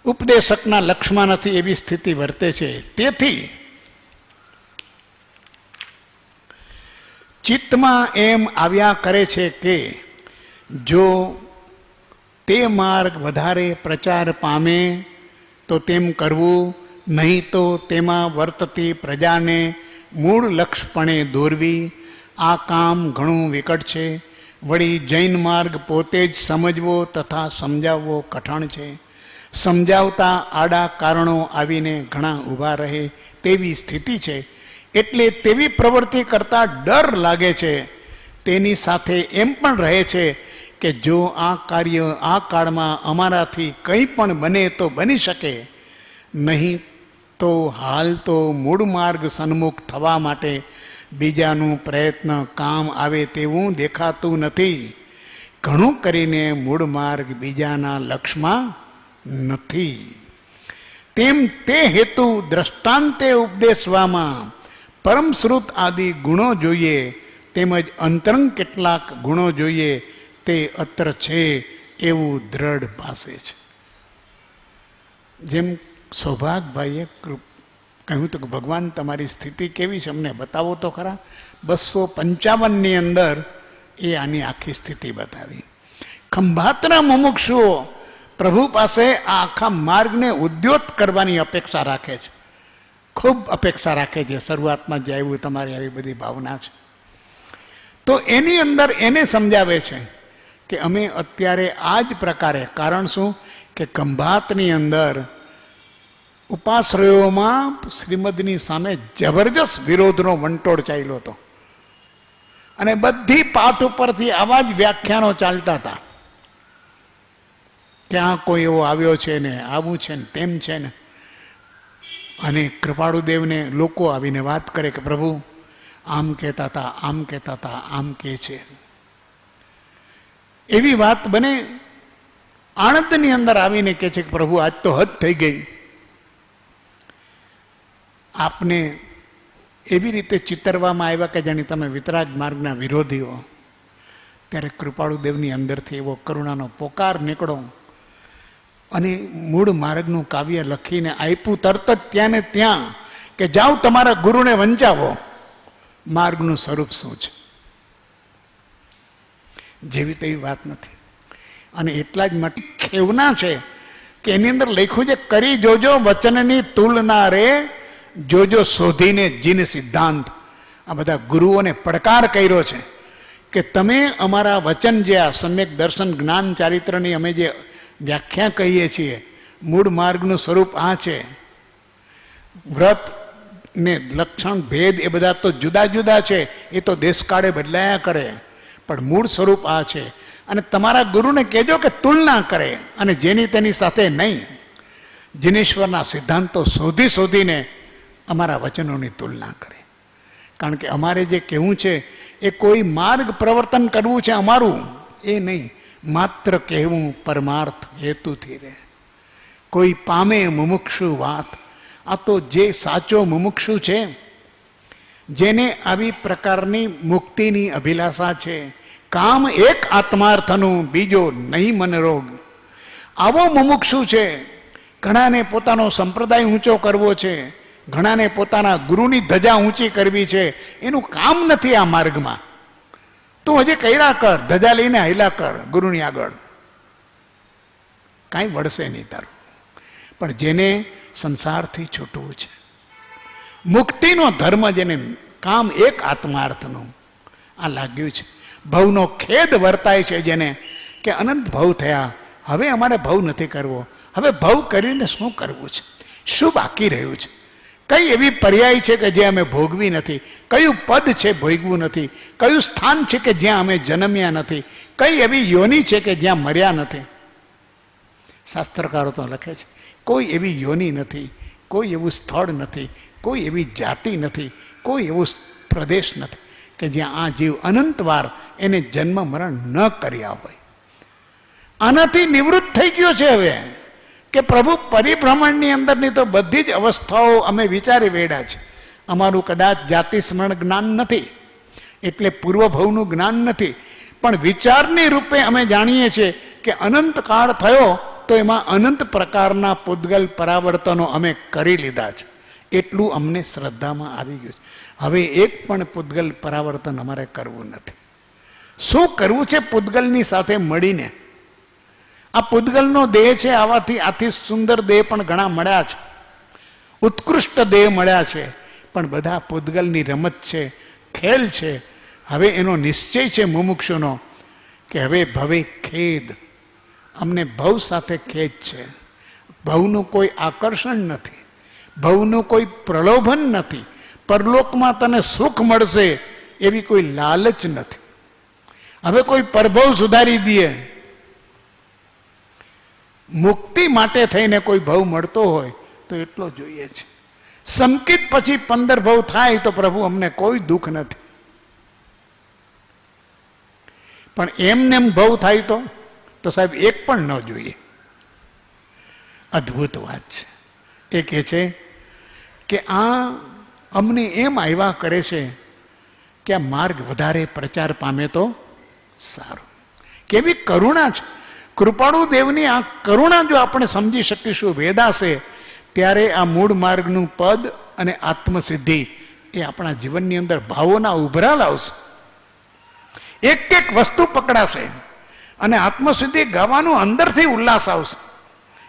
ઉપદેશકના લક્ષમાં નથી એવી સ્થિતિ વર્તે છે. તેથી ચિત્તમાં એમ આવ્યા કરે છે કે જો તે માર્ગ વધારે પ્રચાર પામે તો તેમ કરવું, નહીં તો તેમાં વર્તતી પ્રજાને મૂળ લક્ષપણે દોરવી. આ કામ ઘણું વિકટ છે. વળી જૈન માર્ગ પોતે જ સમજવો તથા સમજાવવો કઠણ છે. સમજાવતા આડા કારણો આવીને ઘણા ઊભા રહે તેવી સ્થિતિ છે. એટલે તેવી પ્રવૃત્તિ કરતાં ડર લાગે છે. તેની સાથે એમ પણ રહે છે કે જો આ કાર્ય આ કાળમાં અમારાથી કંઈ પણ બને તો બની શકે, નહીં તો હાલ તો મૂળ માર્ગ સન્મુખ થવા માટે બીજાનું પ્રયત્ન કામ આવે તેવું દેખાતું નથી. ઘણું કરીને મૂળ માર્ગ બીજાના લક્ષમાં નથી. તેમ તે હેતુ દ્રષ્ટાંતે ઉપદેશવામાં પરમશ્રુત આદિ ગુણો જોઈએ, તેમજ અંતરંગ કેટલાક ગુણો જોઈએ તે અત્ર છે એવું દ્રઢ ભાસે છે. જેમ સૌભાગભાઈએ કહ્યું તો કે ભગવાન તમારી સ્થિતિ કેવી છે અમને બતાવો તો ખરા. 255ની અંદર એ આની આખી સ્થિતિ બતાવી. ખંભાતના મુમુક્ષુઓ પ્રભુ પાસે આ આખા માર્ગને ઉદ્યોત કરવાની અપેક્ષા રાખે છે, ખૂબ અપેક્ષા રાખે છે. શરૂઆતમાં જે આવ્યું તમારી આવી બધી ભાવના છે, તો એની અંદર એને સમજાવે છે કે અમે અત્યારે આ જ પ્રકારે, કારણ શું કે ખંભાતની અંદર ઉપાશ્રયોમાં શ્રીમદની સામે જબરજસ્ત વિરોધનો વંટોળ ચાલ્યો હતો અને બધી પાઠ ઉપરથી આવા જ વ્યાખ્યાનો ચાલતા હતા. ત્યાં કોઈ એવો આવ્યો છે ને આવું છે ને તેમ છે ને. અને કૃપાળુદેવને લોકો આવીને વાત કરે કે પ્રભુ આમ કહેતા હતા, આમ કહેતા હતા, આમ કહે છે. એવી વાત બને. આણંદની અંદર આવીને કહે છે કે પ્રભુ આજ તો હદ થઈ ગઈ, આપને એવી રીતે ચિતરવામાં આવ્યા કે જાણે તમે વિતરાગ માર્ગના વિરોધીઓ. ત્યારે કૃપાળુદેવની અંદરથી એવો કરુણાનો પોકાર નીકળો અને મૂળ માર્ગનું કાવ્ય લખીને આપ્યું તરત જ ત્યાં ને ત્યાં કે જાઓ તમારા ગુરુને વંચાવો, માર્ગનું સ્વરૂપ શું છે. જેવી તેવી વાત નથી. અને એટલા જ માટે ખેવના છે કે એની અંદર લખ્યું છે કરી જોજો વચનની તુલના રે, જોજો શોધીને જીન સિદ્ધાંત. આ બધા ગુરુઓને પડકાર કર્યો છે કે તમે અમારા વચન જે આ સમ્યક દર્શન જ્ઞાન ચારિત્રની અમે જે વ્યાખ્યા કહીએ છીએ, મૂળ માર્ગનું સ્વરૂપ આ છે. વ્રત ને લક્ષણ ભેદ એ બધા તો જુદા જુદા છે, એ તો દેશકાળે બદલાયા કરે, પણ મૂળ સ્વરૂપ આ છે. અને તમારા ગુરુને કહેજો કે તુલના કરે, અને જેની તેની સાથે નહીં, જીનેશ્વરના સિદ્ધાંતો શોધી શોધીને અમારા વચનોની તુલના કરે. કારણ કે અમારે જે કહેવું છે એ કોઈ માર્ગ પ્રવર્તન કરવું છે અમારું, એ નહીં, માત્ર કહેવું પરમાર્થ હેતુથી રહે. કોઈ પામે મુમુક્ષુ વાત. આ તો જે સાચો મુમુક્ષુ છે, જેને આવી પ્રકારની મુક્તિની અભિલાષા છે, કામ એક આત્માર્થનું બીજો નહીં મનરોગ, આવો મુમુક્ષુ છે. ઘણાને પોતાનો સંપ્રદાય ઊંચો કરવો છે, ઘણાને પોતાના ગુરુની ધજા ઊંચી કરવી છે, એનું કામ નથી આ માર્ગમાં. તું હજી કર્યા કર, ધજા લઈને હાલ્યા કર ગુરુની આગળ, કાંઈ વળશે નહીં તારું. પણ જેને સંસારથી છૂટવું છે, મુક્તિનો ધર્મ જેને, કામ એક આત્માર્થનું, આ લાગ્યું છે. ભવનો ખેદ વર્તાય છે જેને કે અનંત ભવ થયા, હવે અમારે ભવ નથી કરવો. હવે ભવ કરીને શું કરવું છે, શું બાકી રહ્યું છે, કઈ એવી પર્યાય છે કે જે અમે ભોગવી નથી, કયું પદ છે ભોગવું નથી, કયું સ્થાન છે કે જ્યાં અમે જન્મ્યા નથી, કઈ એવી યોની છે કે જ્યાં મર્યા નથી. શાસ્ત્રકારો તો લખે છે કોઈ એવી યોની નથી, કોઈ એવું સ્થળ નથી, કોઈ એવી જાતિ નથી, કોઈ એવો પ્રદેશ નથી કે જ્યાં આ જીવ અનંતવાર એને જન્મ મરણ ન કર્યા હોય. આનાથી નિવૃત્ત થઈ ગયો છે હવે કે પ્રભુ પરિભ્રમણની અંદરની તો બધી જ અવસ્થાઓ અમે વિચારી વેડ્યા છે. અમારું કદાચ જાતિ સ્મરણ જ્ઞાન નથી, એટલે પૂર્વભવનું જ્ઞાન નથી, પણ વિચારની રૂપે અમે જાણીએ છીએ કે અનંત કાળ થયો તો એમાં અનંત પ્રકારના પૂતગલ પરાવર્તનો અમે કરી લીધા છે. એટલું અમને શ્રદ્ધામાં આવી ગયું છે. હવે એક પણ પૂતગલ પરાવર્તન અમારે કરવું નથી. શું કરવું છે પૂતગલની સાથે મળીને? આ પૂતગલનો દેહ છે, આથી સુંદર દેહ પણ ઘણા મળ્યા છે, ઉત્કૃષ્ટ દેહ મળ્યા છે, પણ બધા પૂતગલની રમત છે, ખેલ છે. હવે એનો નિશ્ચય છે મુમુક્ષુનો કે હવે ભવે ખેદ, અમને ભવ સાથે ખેદ છે. ભવનું કોઈ આકર્ષણ નથી, ભવનું કોઈ પ્રલોભન નથી, પરલોકમાં તને સુખ મળશે એવી કોઈ લાલચ નથી. હવે કોઈ પરભવ સુધારી દે, મુક્તિ માટે થઈને કોઈ ભવ મળતો હોય તો એટલો જોઈએ છે. સંકિત પછી 15 ભવ થાય તો પ્રભુ અમને કોઈ દુઃખ નથી, પણ એમને એમ ભવ થાય તો સાહેબ એક પણ ન જોઈએ. અદ્ભુત વાત છે. એ કહે છે કે આ અમને એમ આવ્યા કરે છે કે આ માર્ગ વધારે પ્રચાર પામે તો સારું. કેવી કરુણા છે કૃપાળુ દેવની! આ કરુણા જો આપણે સમજી શકીશું વેદાસે, ત્યારે આ મૂળ માર્ગનું પદ અને આત્મસિદ્ધિ એ આપણા જીવનની અંદર ભાવોના ઉભરા લાવશે. એક એક વસ્તુ પકડાશે અને આત્મસિદ્ધિ ગાવાનું અંદરથી ઉલ્લાસ આવશે.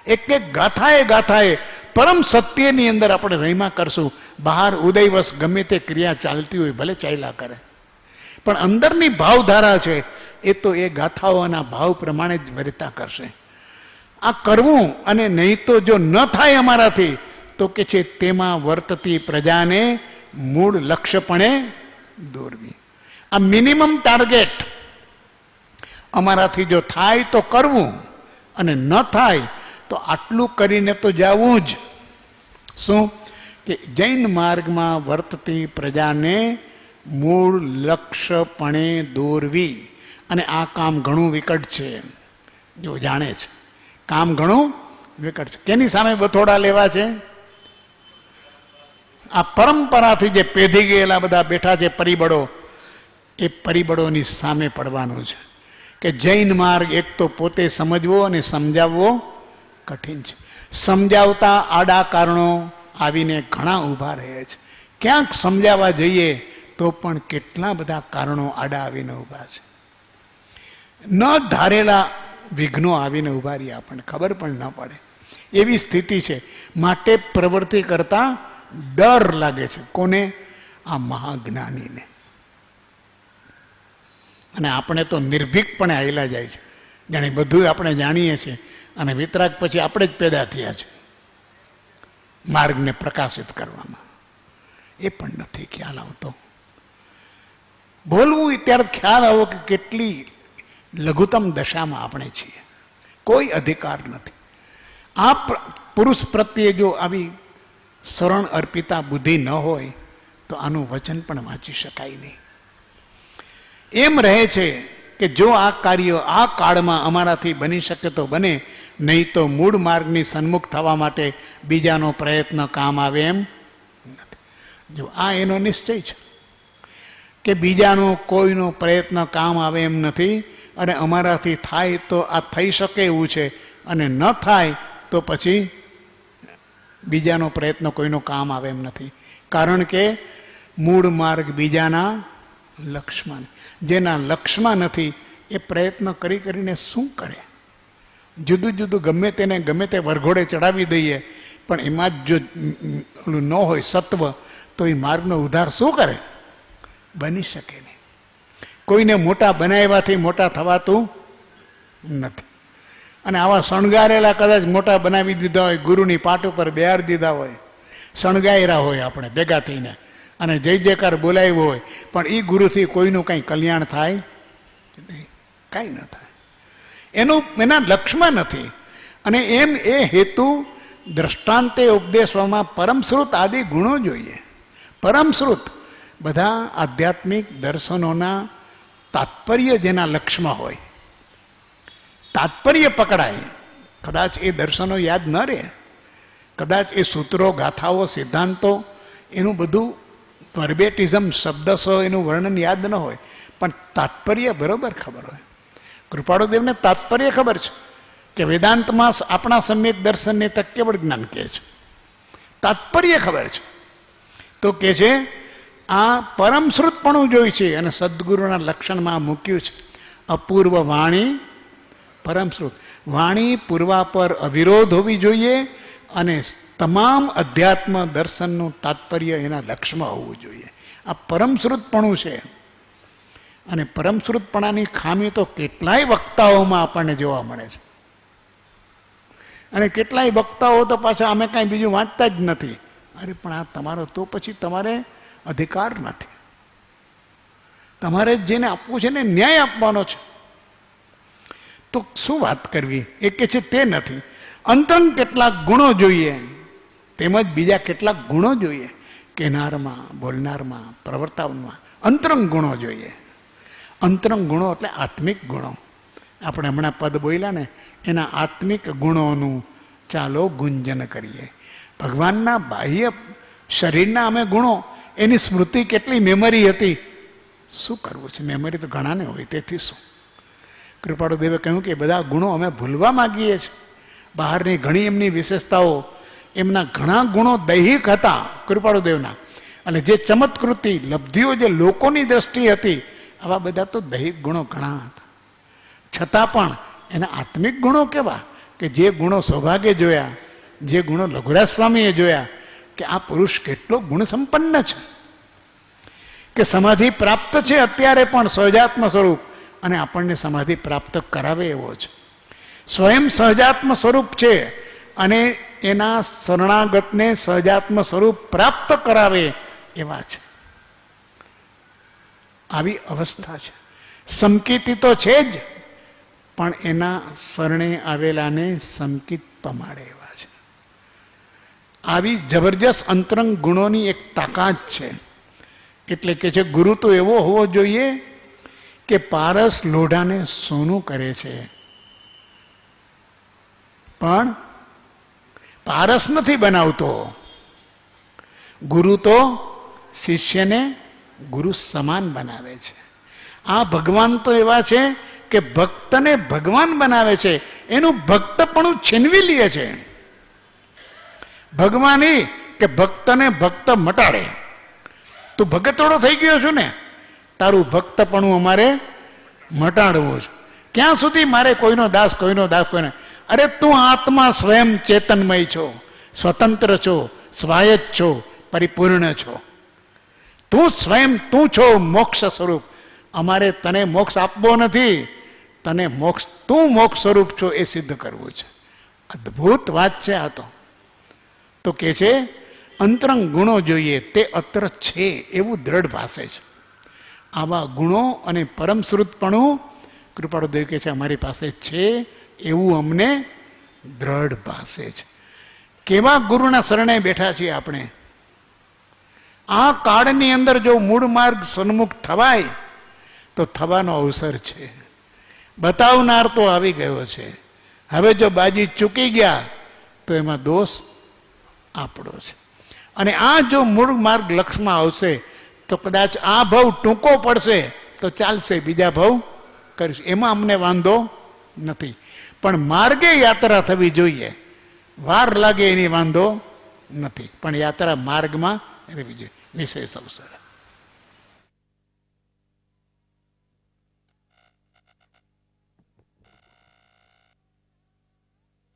એક એક ગાથાએ પરમ સત્યની અંદર આપણે રહીમાં કરશું. બહાર ઉદયવશ ગમે તે ક્રિયા ચાલતી હોય ભલે ચાલ્યા કરે, પણ અંદરની ભાવધારા છે એ તો એ ગાથાઓના ભાવ પ્રમાણે જ વર્તા કરશે. આ કરવું અને નહીં તો જો ન થાય અમારાથી તો કે છે તેમાં વર્તતી પ્રજાને મૂળ લક્ષ્યપણે દોરવી. આ મિનિમમ ટાર્ગેટ અમારાથી જો થાય તો કરવું, અને ન થાય તો આટલું કરીને તો જવું જ. શું કે જૈન માર્ગમાં વર્તતી પ્રજાને મૂળ લક્ષ્યપણે દોરવી. અને આ કામ ઘણું વિકટ છે, જો જાણે છે કામ ઘણું વિકટ છે. કેની સામે બથોડા લેવા છે? આ પરંપરાથી જે પેધી ગયેલા બધા બેઠા છે પરિબળો, એ પરિબળોની સામે પડવાનું છે. કે જૈન માર્ગ એક તો પોતે સમજવો અને સમજાવવો કઠિન છે. સમજાવતા આડા કારણો આવીને ઘણા ઊભા રહે છે. ક્યાંક સમજાવવા જઈએ તો પણ કેટલા બધા કારણો આડા આવીને ઊભા છે. ન ધારેલા વિઘ્નો આવીને ઊભા રહ્યા, આપણને ખબર પણ ન પડે એવી સ્થિતિ છે. માટે પ્રવૃત્તિ કરતા ડર લાગે છે. કોને? આ મહાજ્ઞાનીને. અને આપણે તો નિર્ભીકપણે આવેલા જાય છે, જાણે બધું આપણે જાણીએ છીએ, અને વિતરાગ પછી આપણે જ પેદા થયા છે માર્ગને પ્રકાશિત કરવામાં. એ પણ નથી ખ્યાલ આવતો. બોલવું ત્યારે ખ્યાલ આવો કે કેટલી લઘુત્તમ દશામાં આપણે છીએ, કોઈ અધિકાર નથી. આ પુરુષ પ્રત્યે જો આવી શરણ અર્પિતા બુદ્ધિ ન હોય તો આનું વચન પણ વાંચી શકાય નહીં. એમ રહે છે કે જો આ કાર્ય આ કાળમાં અમારાથી બની શકે તો બને, નહીં તો મૂળ માર્ગની સન્મુખ થવા માટે બીજાનો પ્રયત્ન કામ આવે એમ નથી. જો આ એનો નિશ્ચય છે કે બીજાનો કોઈનો પ્રયત્ન કામ આવે એમ નથી, અને અમારાથી થાય તો આ થઈ શકે એવું છે, અને ન થાય તો પછી બીજાનો પ્રયત્ન કોઈનો કામ આવે એમ નથી. કારણ કે મૂળ માર્ગ બીજાના લક્ષ્યમાં, જેના લક્ષ્યમાં નથી એ પ્રયત્ન કરીને શું કરે? જુદું જુદું ગમે તેને ગમે તે વરઘોડે ચડાવી દઈએ, પણ એમાં જ જો ઓલું ન હોય સત્વ, તો એ માર્ગનો ઉદ્ધાર શું કરે? બની શકે નહીં. કોઈને મોટા બનાવ્યાથી મોટા થવાતું નથી. અને આવા શણગારેલા કદાચ મોટા બનાવી દીધા હોય, ગુરુની પાટ ઉપર બેહાડી દીધા હોય, શણગાયરા હોય આપણે ભેગા થઈને, અને જય જયકાર બોલાવ્યો હોય, પણ એ ગુરુથી કોઈનું કંઈ કલ્યાણ થાય નહીં, કાંઈ ન થાય. એના લક્ષ્યમાં નથી. અને એમ એ હેતુ દ્રષ્ટાંતે ઉપદેશવામાં પરમશ્રુત આદિ ગુણો જોઈએ. પરમશ્રુત બધા આધ્યાત્મિક દર્શનોના તાત્પર્ય જેના લક્ષ્યમાં હોય, તાત્પર્ય પકડાય. કદાચ એ દર્શનો યાદ ન રહે, કદાચ એ સૂત્રો ગાથાઓ સિદ્ધાંતો એનું બધું વર્બેટિઝમ શબ્દસો એનું વર્ણન યાદ ન હોય, પણ તાત્પર્ય બરોબર ખબર હોય. કૃપાળુદેવને તાત્પર્ય ખબર છે કે વેદાંતમાં આપણા સમ્યક દર્શનને તક કેવળ જ્ઞાન કહે છે, તાત્પર્ય ખબર છે. તો કે છે આ પરમશ્રુતપણું જોઈ છે, અને સદગુરુના લક્ષણમાં મૂક્યું છે. અપૂર્વ વાણી પરમશ્રુત. વાણી પૂર્વાપર અવિરોધ હોવી જોઈએ અને તમામ અધ્યાત્મ દર્શનનું તાત્પર્ય એના લક્ષ્યમાં હોવું જોઈએ. આ પરમશ્રુતપણું છે. અને પરમશ્રુતપણાની ખામી તો કેટલાય વક્તાઓમાં આપણને જોવા મળે છે. અને કેટલાય વક્તાઓ તો પાછા અમે કાંઈ બીજું વાંચતા જ નથી. અરે પણ આ તમારો તો પછી તમારે અધિકાર નથી. તમારે જેને આપવું છે ને ન્યાય આપવાનો છે. તો શું વાત કરવી? એ કે છે તે નથી. અંતરંગ કેટલાક ગુણો જોઈએ, તેમજ બીજા કેટલાક ગુણો જોઈએ. કહેનારમાં, બોલનારમાં, પ્રવર્તાવનમાં અંતરંગ ગુણો જોઈએ. અંતરંગ ગુણો એટલે આત્મિક ગુણો. આપણે હમણાં પદ બોલ્યા ને, એના આત્મિક ગુણોનું ચાલો ગુંજન કરીએ. ભગવાનના બાહ્ય શરીરના અમે ગુણો, એની સ્મૃતિ કેટલી મેમરી હતી, શું કરવું છે? મેમરી તો ઘણાને હોય, તેથી શું? કૃપાળુદેવે કહ્યું કે બધા ગુણો અમે ભૂલવા માગીએ છીએ. બહારની ઘણી એમની વિશેષતાઓ, એમના ઘણા ગુણો દૈહિક હતા કૃપાળુદેવના, અને જે ચમત્કૃતિ લબ્ધિઓ જે લોકોની દ્રષ્ટિ હતી, આવા બધા તો દૈહિક ગુણો ઘણા હતા. છતાં પણ એના આત્મિક ગુણો કેવા કે જે ગુણો સૌભાગ્ય જોયા, જે ગુણો લઘુરાજ સ્વામીએ જોયા કે આ પુરુષ કેટલો ગુણ સંપન્ન છે, કે સમાધિ પ્રાપ્ત છે અત્યારે પણ સહજાત્મ સ્વરૂપ, અને આપણને સમાધિ પ્રાપ્ત કરાવે એવો છે. સ્વયં સહજાત્મ સ્વરૂપ છે અને એના શરણાગતને સહજાત્મ સ્વરૂપ પ્રાપ્ત કરાવે એવા છે. આવી અવસ્થા છે. સંકિતી તો છે જ, પણ એના શરણે આવેલાને સંકિત પમાડે એવા છે. આવી જબરજસ્ત અંતરંગ ગુણોની એક તાકાત છે. એટલે કે છે ગુરુ તો એવો હોવો જોઈએ કે પારસ લોઢાને સોનું કરે છે, પણ પારસ નથી બનાવતો. ગુરુ તો શિષ્યને ગુરુ સમાન બનાવે છે. આ ભગવાન તો એવા છે કે ભક્તને ભગવાન બનાવે છે, એનું ભક્તપણું છીનવી લે છે. ભગવાન એ કે ભક્તને ભક્ત મટાડે. તું ભગતોડો થઈ ગયો છું ને, તારું ભક્તપણું અમારે મટાડવું છે. ક્યાં સુધી મારે કોઈનો દાસ, કોઈનો દાસ, કોઈને? અરે તું આત્મા સ્વયં ચેતનમય છો, સ્વતંત્ર છો, સ્વાયત્ત છો, પરિપૂર્ણ છો. તું સ્વયં તું છો મોક્ષ સ્વરૂપ. અમારે તને મોક્ષ આપવો નથી, તને મોક્ષ, તું મોક્ષ સ્વરૂપ છો એ સિદ્ધ કરવું છે. અદ્ભુત વાત છે આ તો કે છે અંતરંગ ગુણો જોઈએ, તે અત્ર છે એવું દ્રઢ ભાષે છે. આવા ગુણો અને પરમશ્રુતપણું કૃપાળુદેવ કહે છે અમારી પાસે છે એવું અમને દ્રઢ ભાષે છે. કેવા ગુરુના શરણે બેઠા છીએ આપણે. આ કાળની અંદર જો મૂળ માર્ગ સન્મુખ થવાય તો થવાનો અવસર છે. બતાવનાર તો આવી ગયો છે. હવે જો બાજી ચૂકી ગયા તો એમાં દોષ આપણો છે. અને આ જો મૂળ માર્ગ લક્ષમાં આવશે તો કદાચ આ ભાવ ટૂંકો પડશે તો ચાલશે, બીજા ભાવ કરીશું, એમાં અમને વાંધો નથી. પણ માર્ગે યાત્રા થવી જોઈએ. વાર લાગે એની વાંધો નથી, પણ યાત્રા માર્ગમાં રહેવી જોઈએ. વિશેષ અવસર.